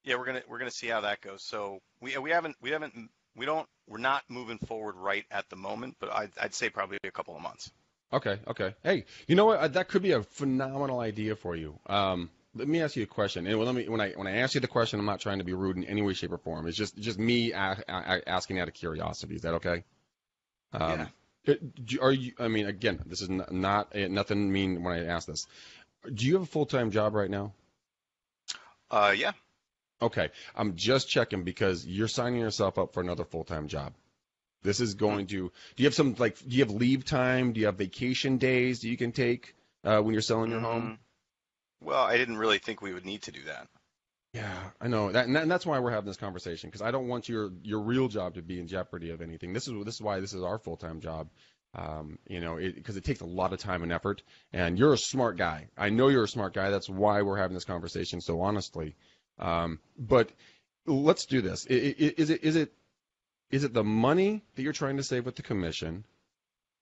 yeah, we're gonna see how that goes. So we're not moving forward right at the moment, but I'd say probably a couple of months. Okay. Hey, you know what? That could be a phenomenal idea for you. Let me ask you a question. And when I ask you the question, I'm not trying to be rude in any way, shape, or form. It's just me asking out of curiosity. Is that okay? Yeah. Are you? I mean, again, this is not nothing mean when I ask this. Do you have a full-time job right now? Yeah. Okay. I'm just checking because you're signing yourself up for another full-time job. This is going to. Do you have do you have leave time? Do you have vacation days that you can take when you're selling your home? Well, I didn't really think we would need to do that. Yeah, I know that, and that's why we're having this conversation, because I don't want your real job to be in jeopardy of anything. This is why this is our full-time job, because it takes a lot of time and effort. And you're a smart guy. I know you're a smart guy. That's why we're having this conversation so honestly. But let's do this. Is it the money that you're trying to save with the commission,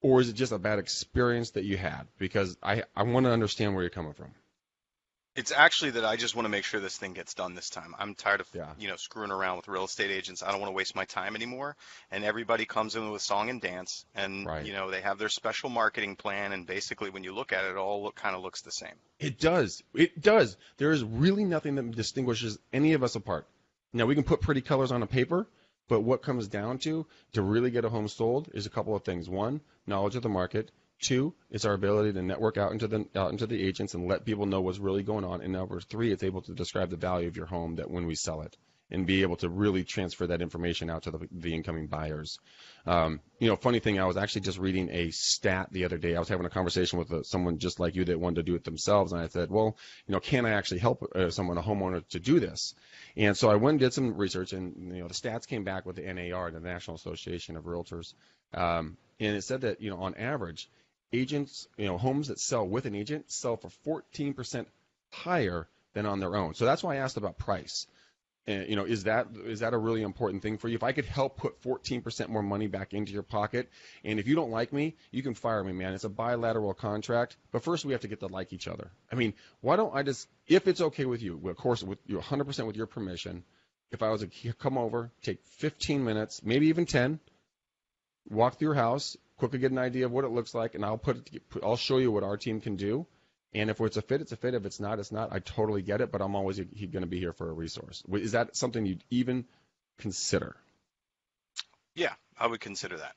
or is it just a bad experience that you had? Because I want to understand where you're coming from. It's actually that I just want to make sure this thing gets done this time. I'm tired of, screwing around with real estate agents. I don't want to waste my time anymore. And everybody comes in with song and dance, and right. They have their special marketing plan. And basically, when you look at it, all kind of looks the same. It does. It does. There is really nothing that distinguishes any of us apart. Now, we can put pretty colors on a paper, but what comes down to really get a home sold is a couple of things. One, knowledge of the market. Two, it's our ability to network out into the agents and let people know what's really going on. And number three, it's able to describe the value of your home that when we sell it, and be able to really transfer that information out to the incoming buyers. Funny thing, I was actually just reading a stat the other day. I was having a conversation with someone just like you that wanted to do it themselves, and I said, well, can I actually help a homeowner, to do this? And so I went and did some research, and the stats came back with the NAR, the National Association of Realtors, and it said that on average, agents, homes that sell with an agent sell for 14% higher than on their own. So that's why I asked about price. And, is that a really important thing for you? If I could help put 14% more money back into your pocket, and if you don't like me, you can fire me, man. It's a bilateral contract. But first, we have to get to like each other. I mean, why don't I just, if it's okay with you, of course, with you 100% with your permission, if I was to come over, take 15 minutes, maybe even 10, walk through your house, quickly get an idea of what it looks like, and I'll show you what our team can do. And if it's a fit, it's a fit. If it's not, it's not. I totally get it, but I'm always going to be here for a resource. Is that something you'd even consider? Yeah, I would consider that.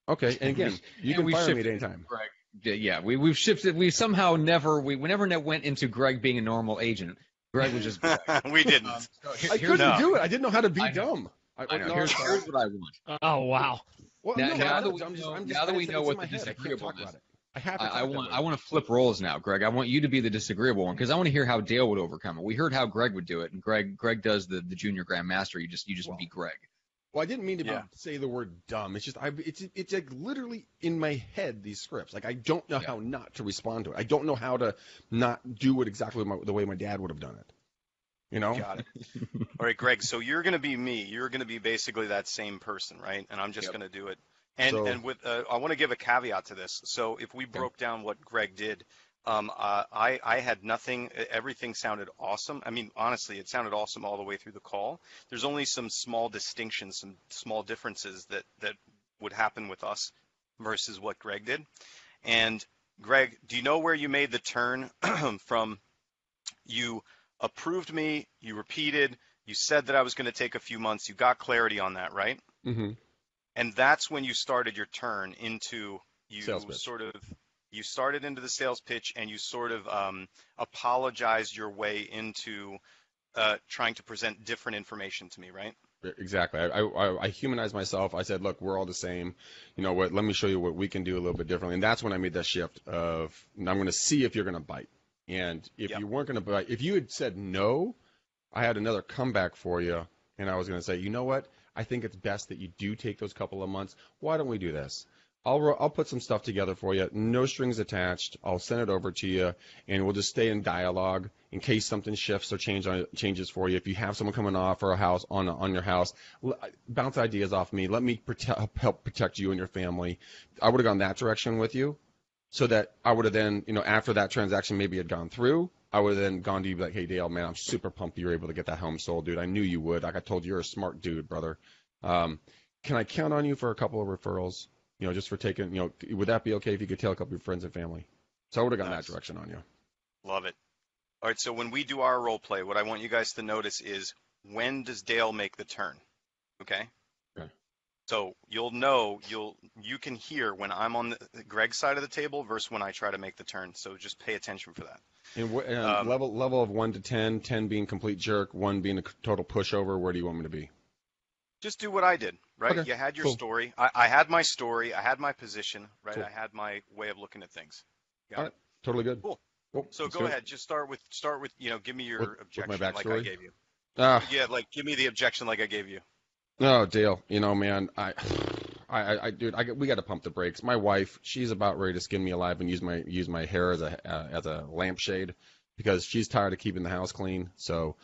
Okay, and again, you can fire me at any time. Greg. Yeah, we've shifted. We somehow never went into Greg being a normal agent. Greg was just Greg. We didn't. I couldn't do it. I didn't know how to be dumb. I know. Here's what I want. Oh, wow. Well, now that we know what the disagreeable is, I want to flip roles now, Greg. I want you to be the disagreeable one, because I want to hear how Dale would overcome it. We heard how Greg would do it, and Greg does the junior grandmaster. You just be Greg. Well, I didn't mean to say the word dumb. It's just it's like literally in my head, these scripts. Like, I don't know how not to respond to it. I don't know how to not do it exactly the way my dad would have done it. Got it. All right, Greg. So you're going to be me. You're going to be basically that same person, right? And I'm just going to do it. And with I want to give a caveat to this. So if we broke down what Greg did, I had nothing. Everything sounded awesome. I mean, honestly, it sounded awesome all the way through the call. There's only some small distinctions, some small differences that would happen with us versus what Greg did. And Greg, do you know where you made the turn from? You approved me, you repeated, you said that I was going to take a few months, you got clarity on that, right? Mm-hmm. And that's when you started your turn into, you started into the sales pitch, and you sort of apologized your way into trying to present different information to me, right? Exactly. I humanized myself. I said, look, we're all the same. You know what? Let me show you what we can do a little bit differently. And that's when I made that shift of, I'm going to see if you're going to bite. And if you weren't going to bite, if you had said no, I had another comeback for you and I was going to say, you know what? I think it's best that you do take those couple of months. Why don't we do this? I'll put some stuff together for you, no strings attached. I'll send it over to you, and we'll just stay in dialogue in case something shifts or changes for you. If you have someone coming off or a house on your house, bounce ideas off me. Let me help protect you and your family. I would have gone that direction with you, so that I would have then, after that transaction maybe had gone through, I would have then gone to you like, hey, Dale, man, I'm super pumped you were able to get that home sold, dude. I knew you would. Like I told you, you're a smart dude, brother. Can I count on you for a couple of referrals? Just for taking, would that be okay if you could tell a couple of your friends and family? So I would have gone that direction on you. Love it. All right, so when we do our role play, what I want you guys to notice is, when does Dale make the turn? Okay? Okay. So you'll know, you can hear when I'm on Greg's side of the table versus when I try to make the turn. So just pay attention for that. And level of 1 to 10, 10 being complete jerk, 1 being a total pushover, where do you want me to be? Just do what I did, right? Okay, You had your cool. story. I had my story. I had my position, right? Cool. I had my way of looking at things. Got All it? right, totally good. Cool. So go ahead. Just start with, give me your objection with my like I backstory? gave you. Yeah, Give me the objection like I gave you. No, Dale, man, dude, we got to pump the brakes. My wife, she's about ready to skin me alive and use my hair as a lampshade because she's tired of keeping the house clean. So,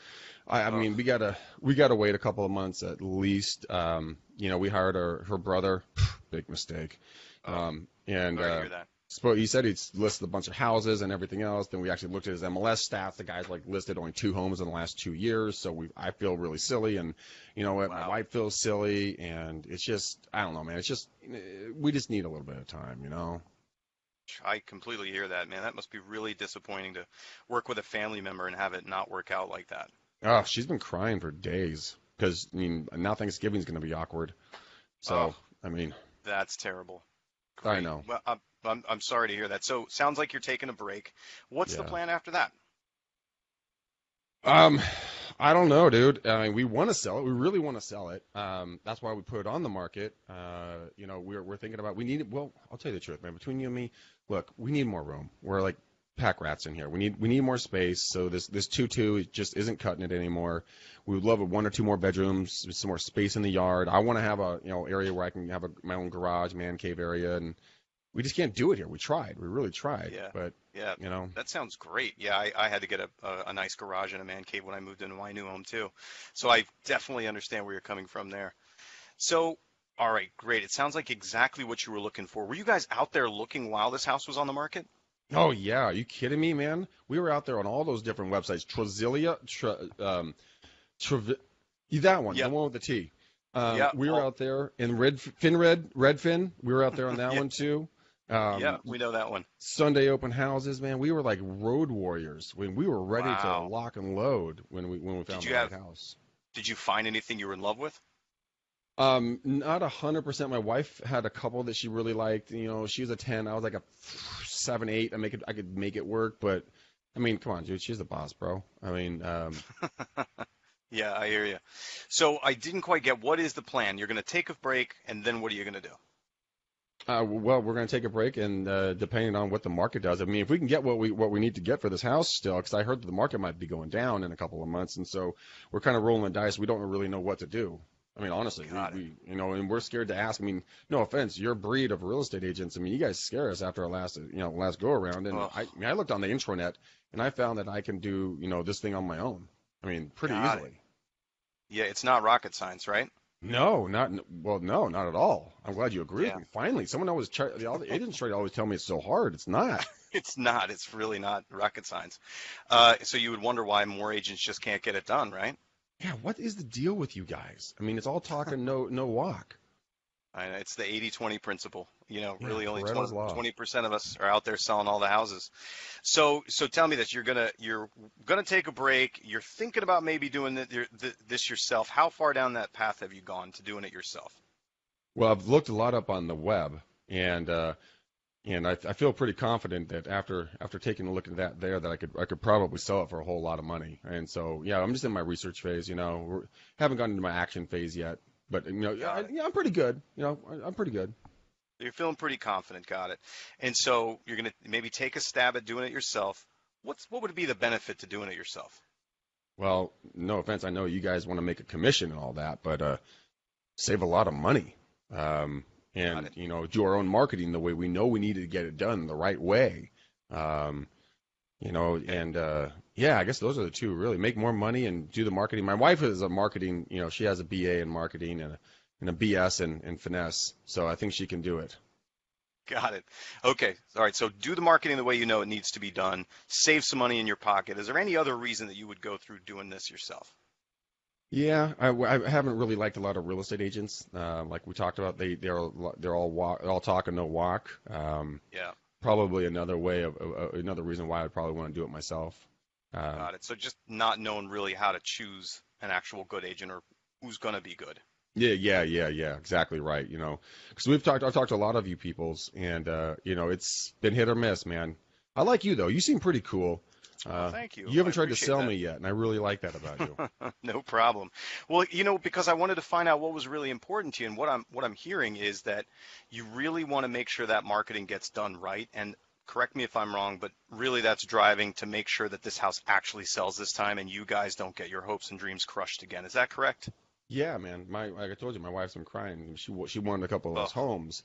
I mean, we gotta wait a couple of months at least. We hired her brother. Big mistake. Sorry to hear that. He said he'd listed a bunch of houses and everything else. Then we actually looked at his MLS stats. The guy's listed only 2 homes in the last 2 years. So I feel really silly, and you know what, my wife feels silly, and it's just, I don't know, man. It's just, we just need a little bit of time, I completely hear that, man. That must be really disappointing to work with a family member and have it not work out like that. Oh, she's been crying for days because now Thanksgiving's going to be awkward. So, That's terrible. Great. I know. Well, I'm sorry to hear that. So sounds like you're taking a break. What's the plan after that? I don't know, dude. We want to sell it. We really want to sell it. That's why we put it on the market. We're thinking about, well, I'll tell you the truth, man. Between you and me, look, we need more room. We're like pack rats in here. We need more space. So this 2-2 just isn't cutting it anymore. We would love 1 or 2 more bedrooms, some more space in the yard. I want to have a area where I can have my own garage, man cave area, and we just can't do it here. We really tried. Yeah. But yeah, that sounds great. Yeah, I had to get a nice garage and a man cave when I moved into my new home too. So I definitely understand where you're coming from there. So, all right, great. It sounds like exactly what you were looking for. Were you guys out there looking while this house was on the market? Oh yeah, are you kidding me, man? We were out there on all those different websites. Trezilia, that one, the one with the T. We were out there in Redfin. We were out there on that one too. We know that one. Sunday open houses, man. We were like road warriors. We were ready to lock and load when we found the right house. Did you find anything you were in love with? Not 100%. My wife had a couple that she really liked. She was a 10. I was like a 7, 8. I could make it work, but come on, dude. She's the boss, bro. Yeah, I hear you. So I didn't quite get, what is the plan? You're going to take a break, and then what are you going to do? Well, we're going to take a break, and depending on what the market does, if we can get what we need to get for this house still, because I heard that the market might be going down in a couple of months, and so we're kind of rolling the dice. We don't really know what to do. Honestly, and we're scared to ask. No offense, your breed of real estate agents. You guys scare us after our last go around. And I looked on the intranet, and I found that I can do this thing on my own. Pretty easily. Yeah, it's not rocket science, right? No, not at all. I'm glad you agree with me. Finally, someone always the agents try to always tell me it's so hard. It's not. It's not. It's really not rocket science. So you would wonder why more agents just can't get it done, right? Yeah, what is the deal with you guys? It's all talk and no walk. It's the 80-20 principle. Really only Pareto's law. 20% of us are out there selling all the houses. So tell me this: you're gonna take a break. You're thinking about maybe doing this yourself. How far down that path have you gone to doing it yourself? Well, I've looked a lot up on the web, and I feel pretty confident that after taking a look at that I could probably sell it for a whole lot of money. And so I'm just in my research phase. Haven't gotten into my action phase yet, but I'm pretty good. I'm pretty good. You're feeling pretty confident. Got it. And so you're gonna maybe take a stab at doing it yourself. What would be the benefit to doing it yourself? Well, no offense. I know you guys want to make a commission and all that, but save a lot of money. And, do our own marketing the way we know we need to get it done the right way. I guess those are the two really. Make more money and do the marketing. My wife is a marketing, she has a BA in marketing and a BS in finesse. So I think she can do it. Got it. Okay. All right. So do the marketing the way you know it needs to be done. Save some money in your pocket. Is there any other reason that you would go through doing this yourself? Yeah, I haven't really liked a lot of real estate agents. Like we talked about, they're all talk and no walk. Yeah. Probably another reason why I'd probably want to do it myself. Got it. So just not knowing really how to choose an actual good agent or who's going to be good. Yeah. Exactly right. Because I've talked to a lot of you peoples, and it's been hit or miss, man. I like you though. You seem pretty cool. Thank you. You haven't tried to sell me yet, and I really like that about you. No problem. Well, because I wanted to find out what was really important to you, and what I'm hearing is that you really want to make sure that marketing gets done right. And correct me if I'm wrong, but really that's driving to make sure that this house actually sells this time, and you guys don't get your hopes and dreams crushed again. Is that correct? Yeah, man. Like I told you, my wife's been crying. She won a couple of those homes.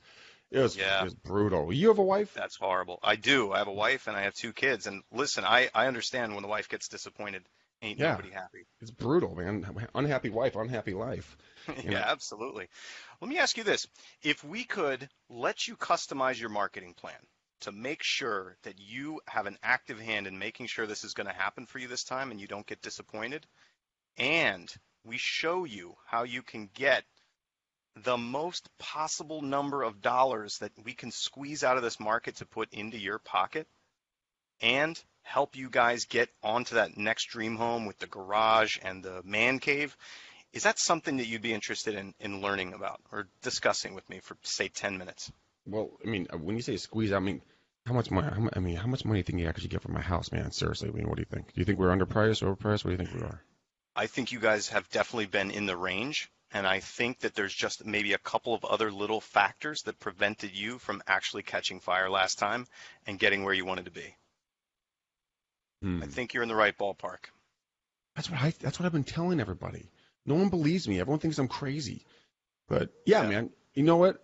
It was brutal. You have a wife? That's horrible. I do. I have a wife and I have 2 kids. And listen, I understand when the wife gets disappointed, ain't nobody happy. It's brutal, man. Unhappy wife, unhappy life. Yeah, absolutely. Let me ask you this. If we could let you customize your marketing plan to make sure that you have an active hand in making sure this is going to happen for you this time and you don't get disappointed, and we show you how you can get the most possible number of dollars that we can squeeze out of this market to put into your pocket and help you guys get onto that next dream home with the garage and the man cave, is that something that you'd be interested in learning about or discussing with me for, say, 10 minutes? Well, I mean, when you say squeeze, I mean, how much money do you think you actually get for my house, man? Seriously, what do you think? Do you think we're underpriced, overpriced? What do you think we are? I think you guys have definitely been in the range, and I think that there's just maybe a couple of other little factors that prevented you from actually catching fire last time and getting where you wanted to be. I think you're in the right ballpark. That's what I've been telling everybody. No one believes me. Everyone thinks I'm crazy. But yeah, man, you know what?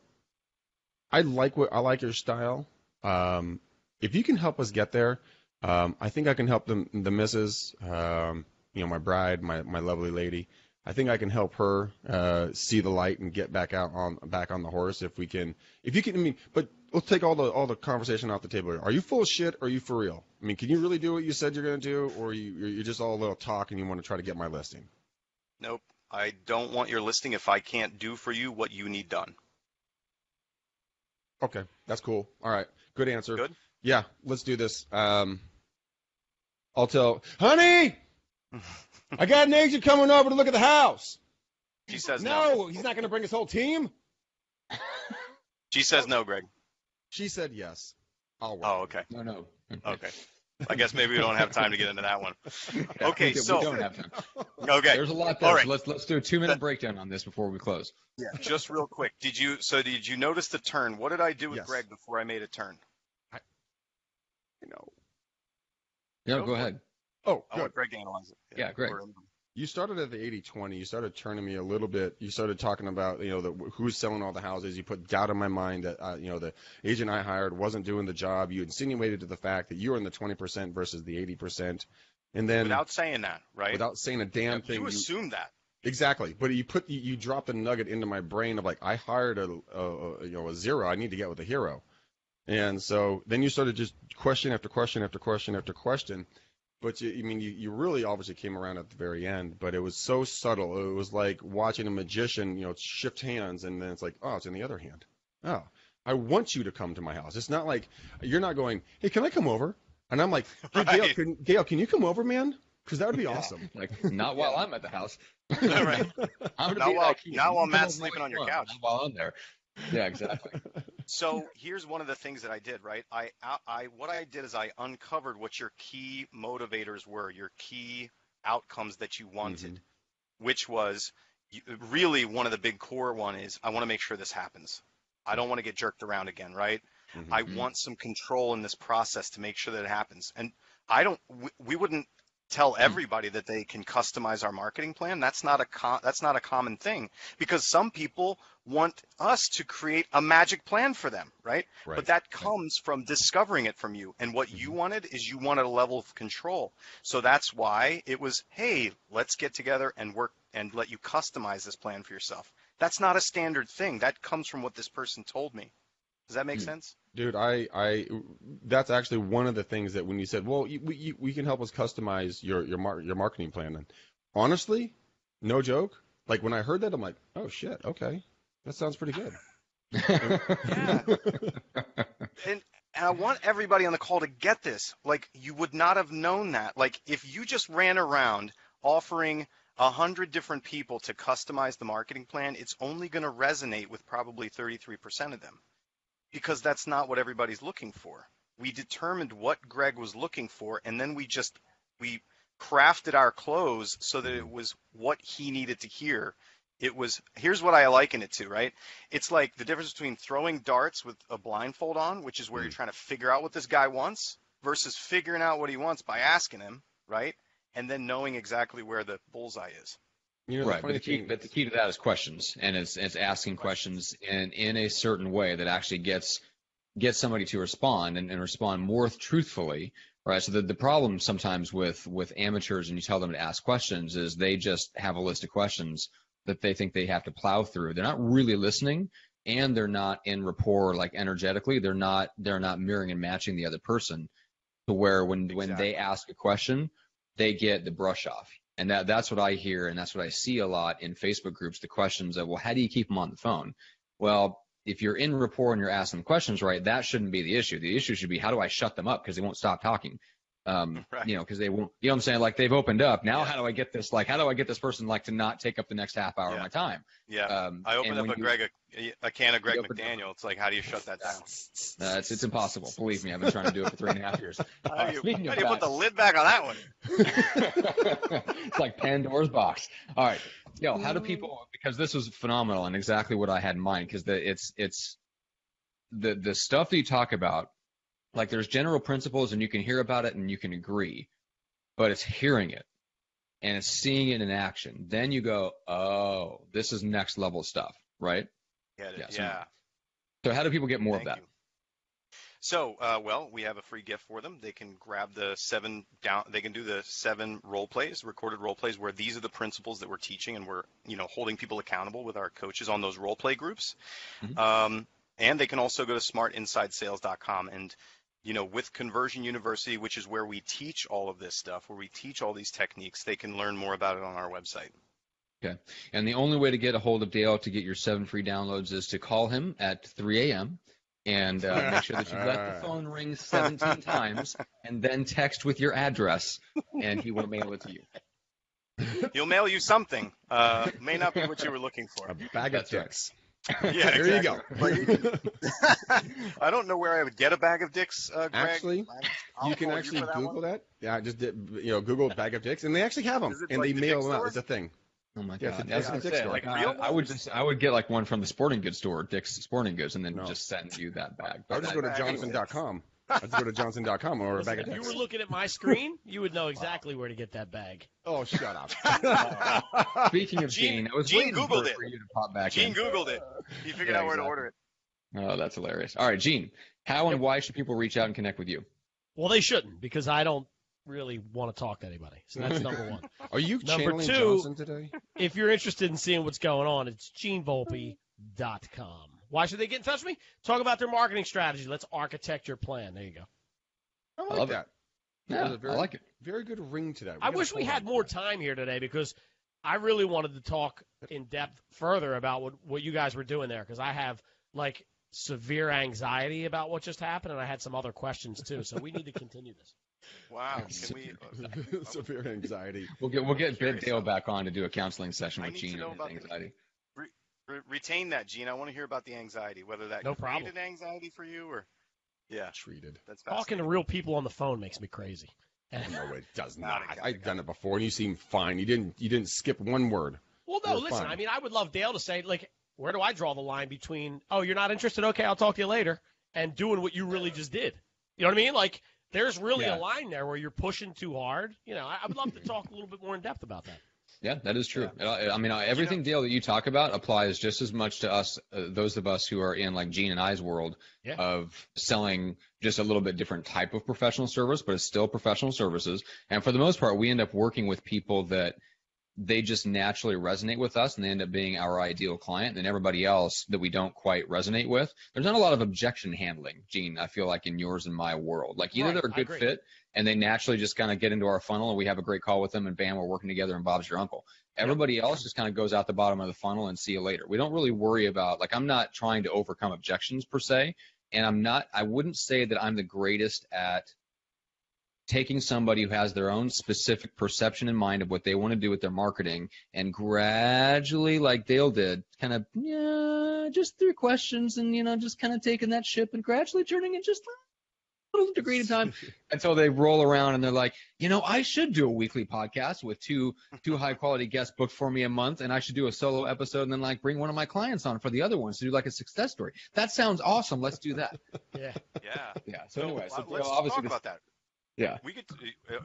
I like your style. If you can help us get there, I think I can help the missus. My bride, my lovely lady. I think I can help her see the light and get back on the horse if you can. I mean, but let's take all the conversation off the table here. Are you full of shit or are you for real? I mean, can you really do what you said you're going to do, or you're just all a little talk and you want to try to get my listing? Nope. I don't want your listing if I can't do for you what you need done. Okay, that's cool. All right, good answer. Good? Yeah, let's do this. I'll tell, honey, I got an agent coming over to look at the house. She says no. no. He's not going to bring his whole team? She says no, Greg. She said yes. I'll work. Oh, okay. No. Okay. I guess maybe we don't have time to get into that one. Okay, so we don't have time. Okay. There's a lot there. All right. So let's do a 2-minute breakdown on this before we close. Yeah. Just real quick. Did you notice the turn? What did I do with Greg before I made a turn? No, go ahead. Oh, I good. want Greg to analyze it. Yeah, Greg. You started at the 80-20. You started turning me a little bit. You started talking about, who's selling all the houses. You put doubt in my mind that, the agent I hired wasn't doing the job. You insinuated to the fact that you were in the 20% versus the 80%. And then without saying that, right? Without saying a damn thing. You assumed that. Exactly. But you dropped a nugget into my brain of like, I hired a zero. I need to get with a hero. And so then you started just question after question after question after question. But you really obviously came around at the very end, but it was so subtle. It was like watching a magician, shift hands, and then it's like, oh, it's in the other hand. Oh, I want you to come to my house. It's not like you're not going, hey, can I come over? And I'm like, hey, right. Gail, can you come over, man? Because that would be awesome. Like, not while I'm at the house. Right. I'm not while Matt's sleeping on your couch. Not while I'm there. Yeah, exactly. So here's one of the things that I did, right? What I did is I uncovered what your key motivators were, your key outcomes that you wanted, which was really one of the big core one is I want to make sure this happens. I don't want to get jerked around again, right? I want some control in this process to make sure that it happens. And we wouldn't tell everybody that they can customize our marketing plan. That's not a common thing, because some people want us to create a magic plan for them, right? But that comes from discovering it from you. And what you wanted is you wanted a level of control. So that's why it was, hey, let's get together and work and let you customize this plan for yourself. That's not a standard thing. That comes from what this person told me. Does that make sense? Dude, that's actually one of the things that when you said, well, we can help us customize your marketing plan. And honestly, no joke, like when I heard that, I'm like, oh shit, okay, that sounds pretty good. Yeah. And I want everybody on the call to get this. Like, you would not have known that. Like, if you just ran around offering 100 different people to customize the marketing plan, it's only going to resonate with probably 33% of them. Because that's not what everybody's looking for. We determined what Greg was looking for, and then we crafted our close so that it was what he needed to hear. Here's what I liken it to, right? It's like the difference between throwing darts with a blindfold on, which is where you're trying to figure out what this guy wants, versus figuring out what he wants by asking him, right? And then knowing exactly where the bullseye is. Right, but the key to that is questions, and it's asking questions in a certain way that actually gets somebody to respond and respond more truthfully, right? So the problem sometimes with amateurs, and you tell them to ask questions, is they just have a list of questions that they think they have to plow through. They're not really listening, and they're not in rapport, like energetically. They're not mirroring and matching the other person to where when they ask a question, they get the brush off. And that's what I hear, and that's what I see a lot in Facebook groups, the questions of, well, how do you keep them on the phone? Well, if you're in rapport and you're asking questions right, that shouldn't be the issue. The issue should be, how do I shut them up because they won't stop talking? Right. Because they won't, you know what I'm saying? Like, they've opened up. Now, how do I get this person, like, to not take up the next half hour of my time? Yeah. I opened up a can of Greg McDaniel. It's like, how do you shut that down? It's impossible. Believe me, I've been trying to do it for 3.5 years. How do you put the lid back on that one? It's like Pandora's box. All right. How do people, because this was phenomenal and exactly what I had in mind, because it's the stuff that you talk about, like, there's general principles and you can hear about it and you can agree, but it's hearing it and it's seeing it in action. Then you go, oh, this is next level stuff, right? Yeah. So how do people get more of that? So, we have a free gift for them. They can grab they can do the 7 recorded role plays, where these are the principles that we're teaching, and we're, holding people accountable with our coaches on those role play groups. Mm-hmm. And they can also go to smartinsidesales.com, and, with Conversion University, which is where we teach all of this stuff, where we teach all these techniques, they can learn more about it on our website. Okay. And the only way to get a hold of Dale to get your 7 free downloads is to call him at 3 a.m. and make sure that you let the phone ring 17 times and then text with your address, and he will mail it to you. He'll mail you something. May not be what you were looking for. A bag of dicks. Yeah, there you go. I don't know where I would get a bag of dicks, Greg. Actually, you can actually Google that. Yeah, just Google bag of dicks, and they actually have them, and they mail them out. It's a thing. Oh my God! I would get like one from the sporting goods store, Dick's Sporting Goods, and then just send you that bag. I'll just go to Johnson.com. I'll just go to Johnson.com and order a bag of dicks. If you were looking at my screen, you would know exactly where to get that bag. Oh, shut up. Speaking of Gene, I was Gene waiting Googled for you to pop back in. in. Gene Googled it. He figured out where to order it. Oh, that's hilarious. All right, Gene, how and why should people reach out and connect with you? Well, they shouldn't, because I don't really want to talk to anybody. So that's number one. Are you number channeling two, Johnson today? If you're interested in seeing what's going on, it's genevolpe.com. Why should they get in touch with me? Talk about their marketing strategy. Let's architect your plan. There you go. I love that. Yeah, I like it. Very good ring to that. I wish we had more time here today, because I really wanted to talk in depth further about what you guys were doing there, because I have like severe anxiety about what just happened, and I had some other questions too. So we need to continue this. Wow. Can we? Severe anxiety. We'll get Dale back on to do a counseling session with Gene on anxiety. Retain that, Gene. I want to hear about the anxiety, whether that created anxiety for you or. Yeah. Treated. That's talking to real people on the phone makes me crazy. No, it does not. I've done it before, and you seem fine. You didn't skip one word. Well, no, listen. Fine. I mean, I would love Dale to say, like, where do I draw the line between, oh, you're not interested? Okay, I'll talk to you later, and doing what you really just did. You know what I mean? Like, there's really a line there where you're pushing too hard. I would love to talk a little bit more in depth about that. Yeah, that is true. Yeah. I mean, everything, Dale, that you talk about applies just as much to us, those of us who are in like Gene and I's world of selling just a little bit different type of professional service, but it's still professional services. And for the most part, we end up working with people that they just naturally resonate with us, and they end up being our ideal client. And then everybody else that we don't quite resonate with, there's not a lot of objection handling, Gene, I feel like, in yours and my world. Like either they're a good fit and they naturally just kind of get into our funnel and we have a great call with them and bam, we're working together and Bob's your uncle. Everybody else just kind of goes out the bottom of the funnel and see you later. We don't really worry about, like, I'm not trying to overcome objections per se. And I wouldn't say that I'm the greatest at taking somebody who has their own specific perception in mind of what they want to do with their marketing and gradually, like Dale did, kind of, just through questions and, just kind of taking that ship and gradually turning it just a little degree at a time until they roll around and they're like, I should do a weekly podcast with two high quality guests booked for me a month, and I should do a solo episode and then like bring one of my clients on for the other ones to do like a success story. That sounds awesome. Let's do that. Yeah. So anyway, let's obviously talk about that. Yeah. We could.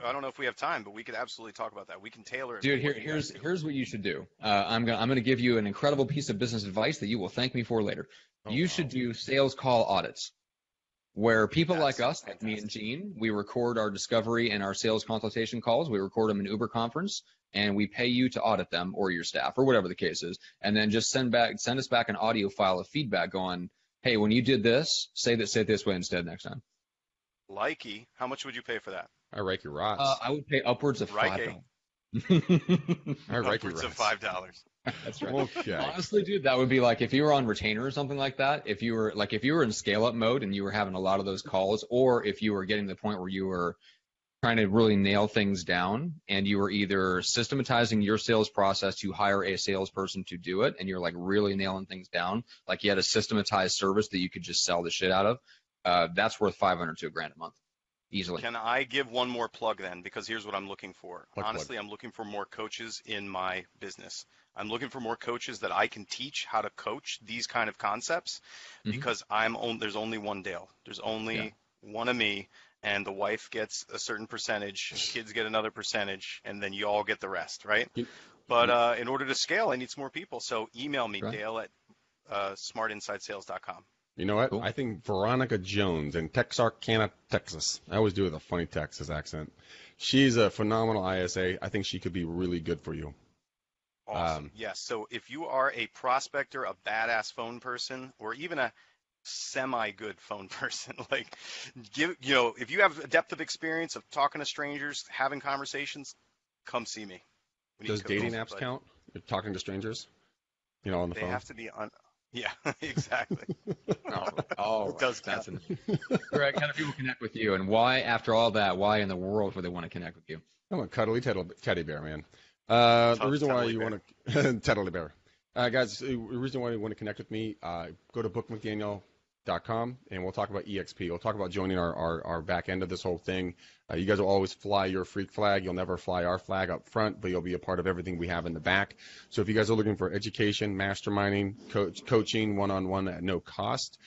I don't know if we have time, but we could absolutely talk about that. We can tailor it. Dude, here's what you should do. I'm gonna give you an incredible piece of business advice that you will thank me for later. You should do sales call audits, where people like us, like me and Gene, we record our discovery and our sales consultation calls. We record them in Uber Conference, and we pay you to audit them or your staff or whatever the case is, and then just send us back an audio file of feedback going, hey, when you did this, say it this way instead next time. Likey, how much would you pay for that? I rake your rods. I would pay upwards of $5. I rake your upwards of rods. $5. That's right. Okay. Honestly, dude, that would be like if you were on retainer or something like that. If you were in scale up mode and you were having a lot of those calls, or if you were getting to the point where you were trying to really nail things down and you were either systematizing your sales process to hire a salesperson to do it, and you're like really nailing things down, like you had a systematized service that you could just sell the shit out of. That's worth $500 to $1,000 a month, easily. Can I give one more plug then? Because here's what I'm looking for. Honestly, plug. I'm looking for more coaches in my business. I'm looking for more coaches that I can teach how to coach these kind of concepts, because there's only one Dale. There's only one of me, and the wife gets a certain percentage, kids get another percentage, and then you all get the rest, right? But in order to scale, I need some more people. So email me, Dale at smartinsidesales.com. You know what? Cool. I think Veronica Jones in Texarkana, Texas. I always do it with a funny Texas accent. She's a phenomenal ISA. I think she could be really good for you. Awesome. Yes. So if you are a prospector, a badass phone person, or even a semi-good phone person, like if you have a depth of experience of talking to strangers, having conversations, come see me. Does dating apps count? You're talking to strangers? On the phone? They have to be on. Yeah, exactly. Oh, it does count. Greg, how do people connect with you, and why, after all that, why in the world would they want to connect with you? I'm a cuddly teddy bear, man. The reason why you want to teddy bear, guys, the reason why you want to connect with me, go to bookmcdaniel.com and we'll talk about EXP. We'll talk about joining our back end of this whole thing. You guys will always fly your freak flag. You'll never fly our flag up front, but you'll be a part of everything we have in the back. So if you guys are looking for education, masterminding, coaching one-on-one at no cost,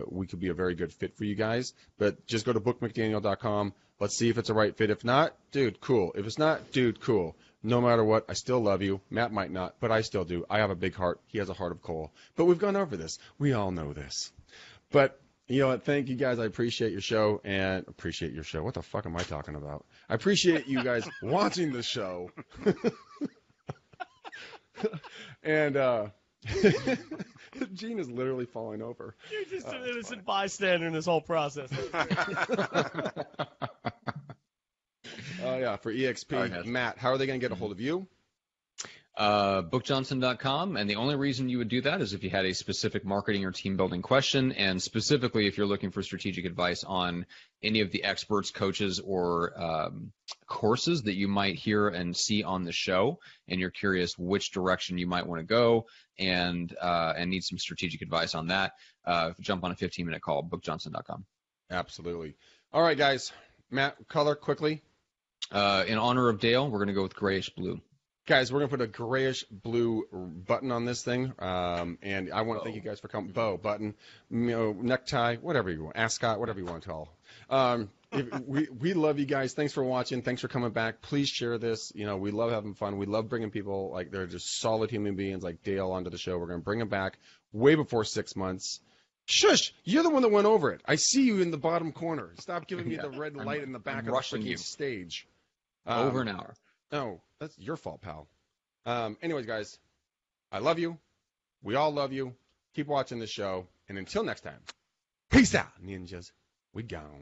we could be a very good fit for you guys. But just go to bookmcdaniel.com. Let's see if it's a right fit. If not, dude, cool. If it's not, dude, cool. No matter what, I still love you. Matt might not, but I still do. I have a big heart. He has a heart of coal. But we've gone over this. We all know this. But you know what? Thank you guys. I appreciate your show and appreciate your show. What the fuck am I talking about? I appreciate you guys watching the show. And Gene is literally falling over. You're just an innocent bystander in this whole process. Oh, yeah, for EXP. Right, Matt, how are they going to get a hold of you? Bookjohnson.com, and the only reason you would do that is if you had a specific marketing or team building question, and specifically if you're looking for strategic advice on any of the experts, coaches, or courses that you might hear and see on the show, and you're curious which direction you might want to go and need some strategic advice on that, jump on a 15-minute call, bookjohnson.com. Absolutely. All right, guys. Matt, color quickly. In honor of Dale, we're going to go with grayish blue. Guys, we're going to put a grayish blue button on this thing, and I want to thank you guys for coming. Bow, button, necktie, whatever you want, ascot, whatever you want to call. we love you guys. Thanks for watching. Thanks for coming back. Please share this. You know, we love having fun. We love bringing people like they're just solid human beings like Dale onto the show. We're going to bring them back way before 6 months. Shush! You're the one that went over it. I see you in the bottom corner. Stop giving me the red light in the back of the freaking stage. Over an hour. No, that's your fault, pal. Anyways, guys, I love you. We all love you. Keep watching the show. And until next time, peace out, ninjas. We gone.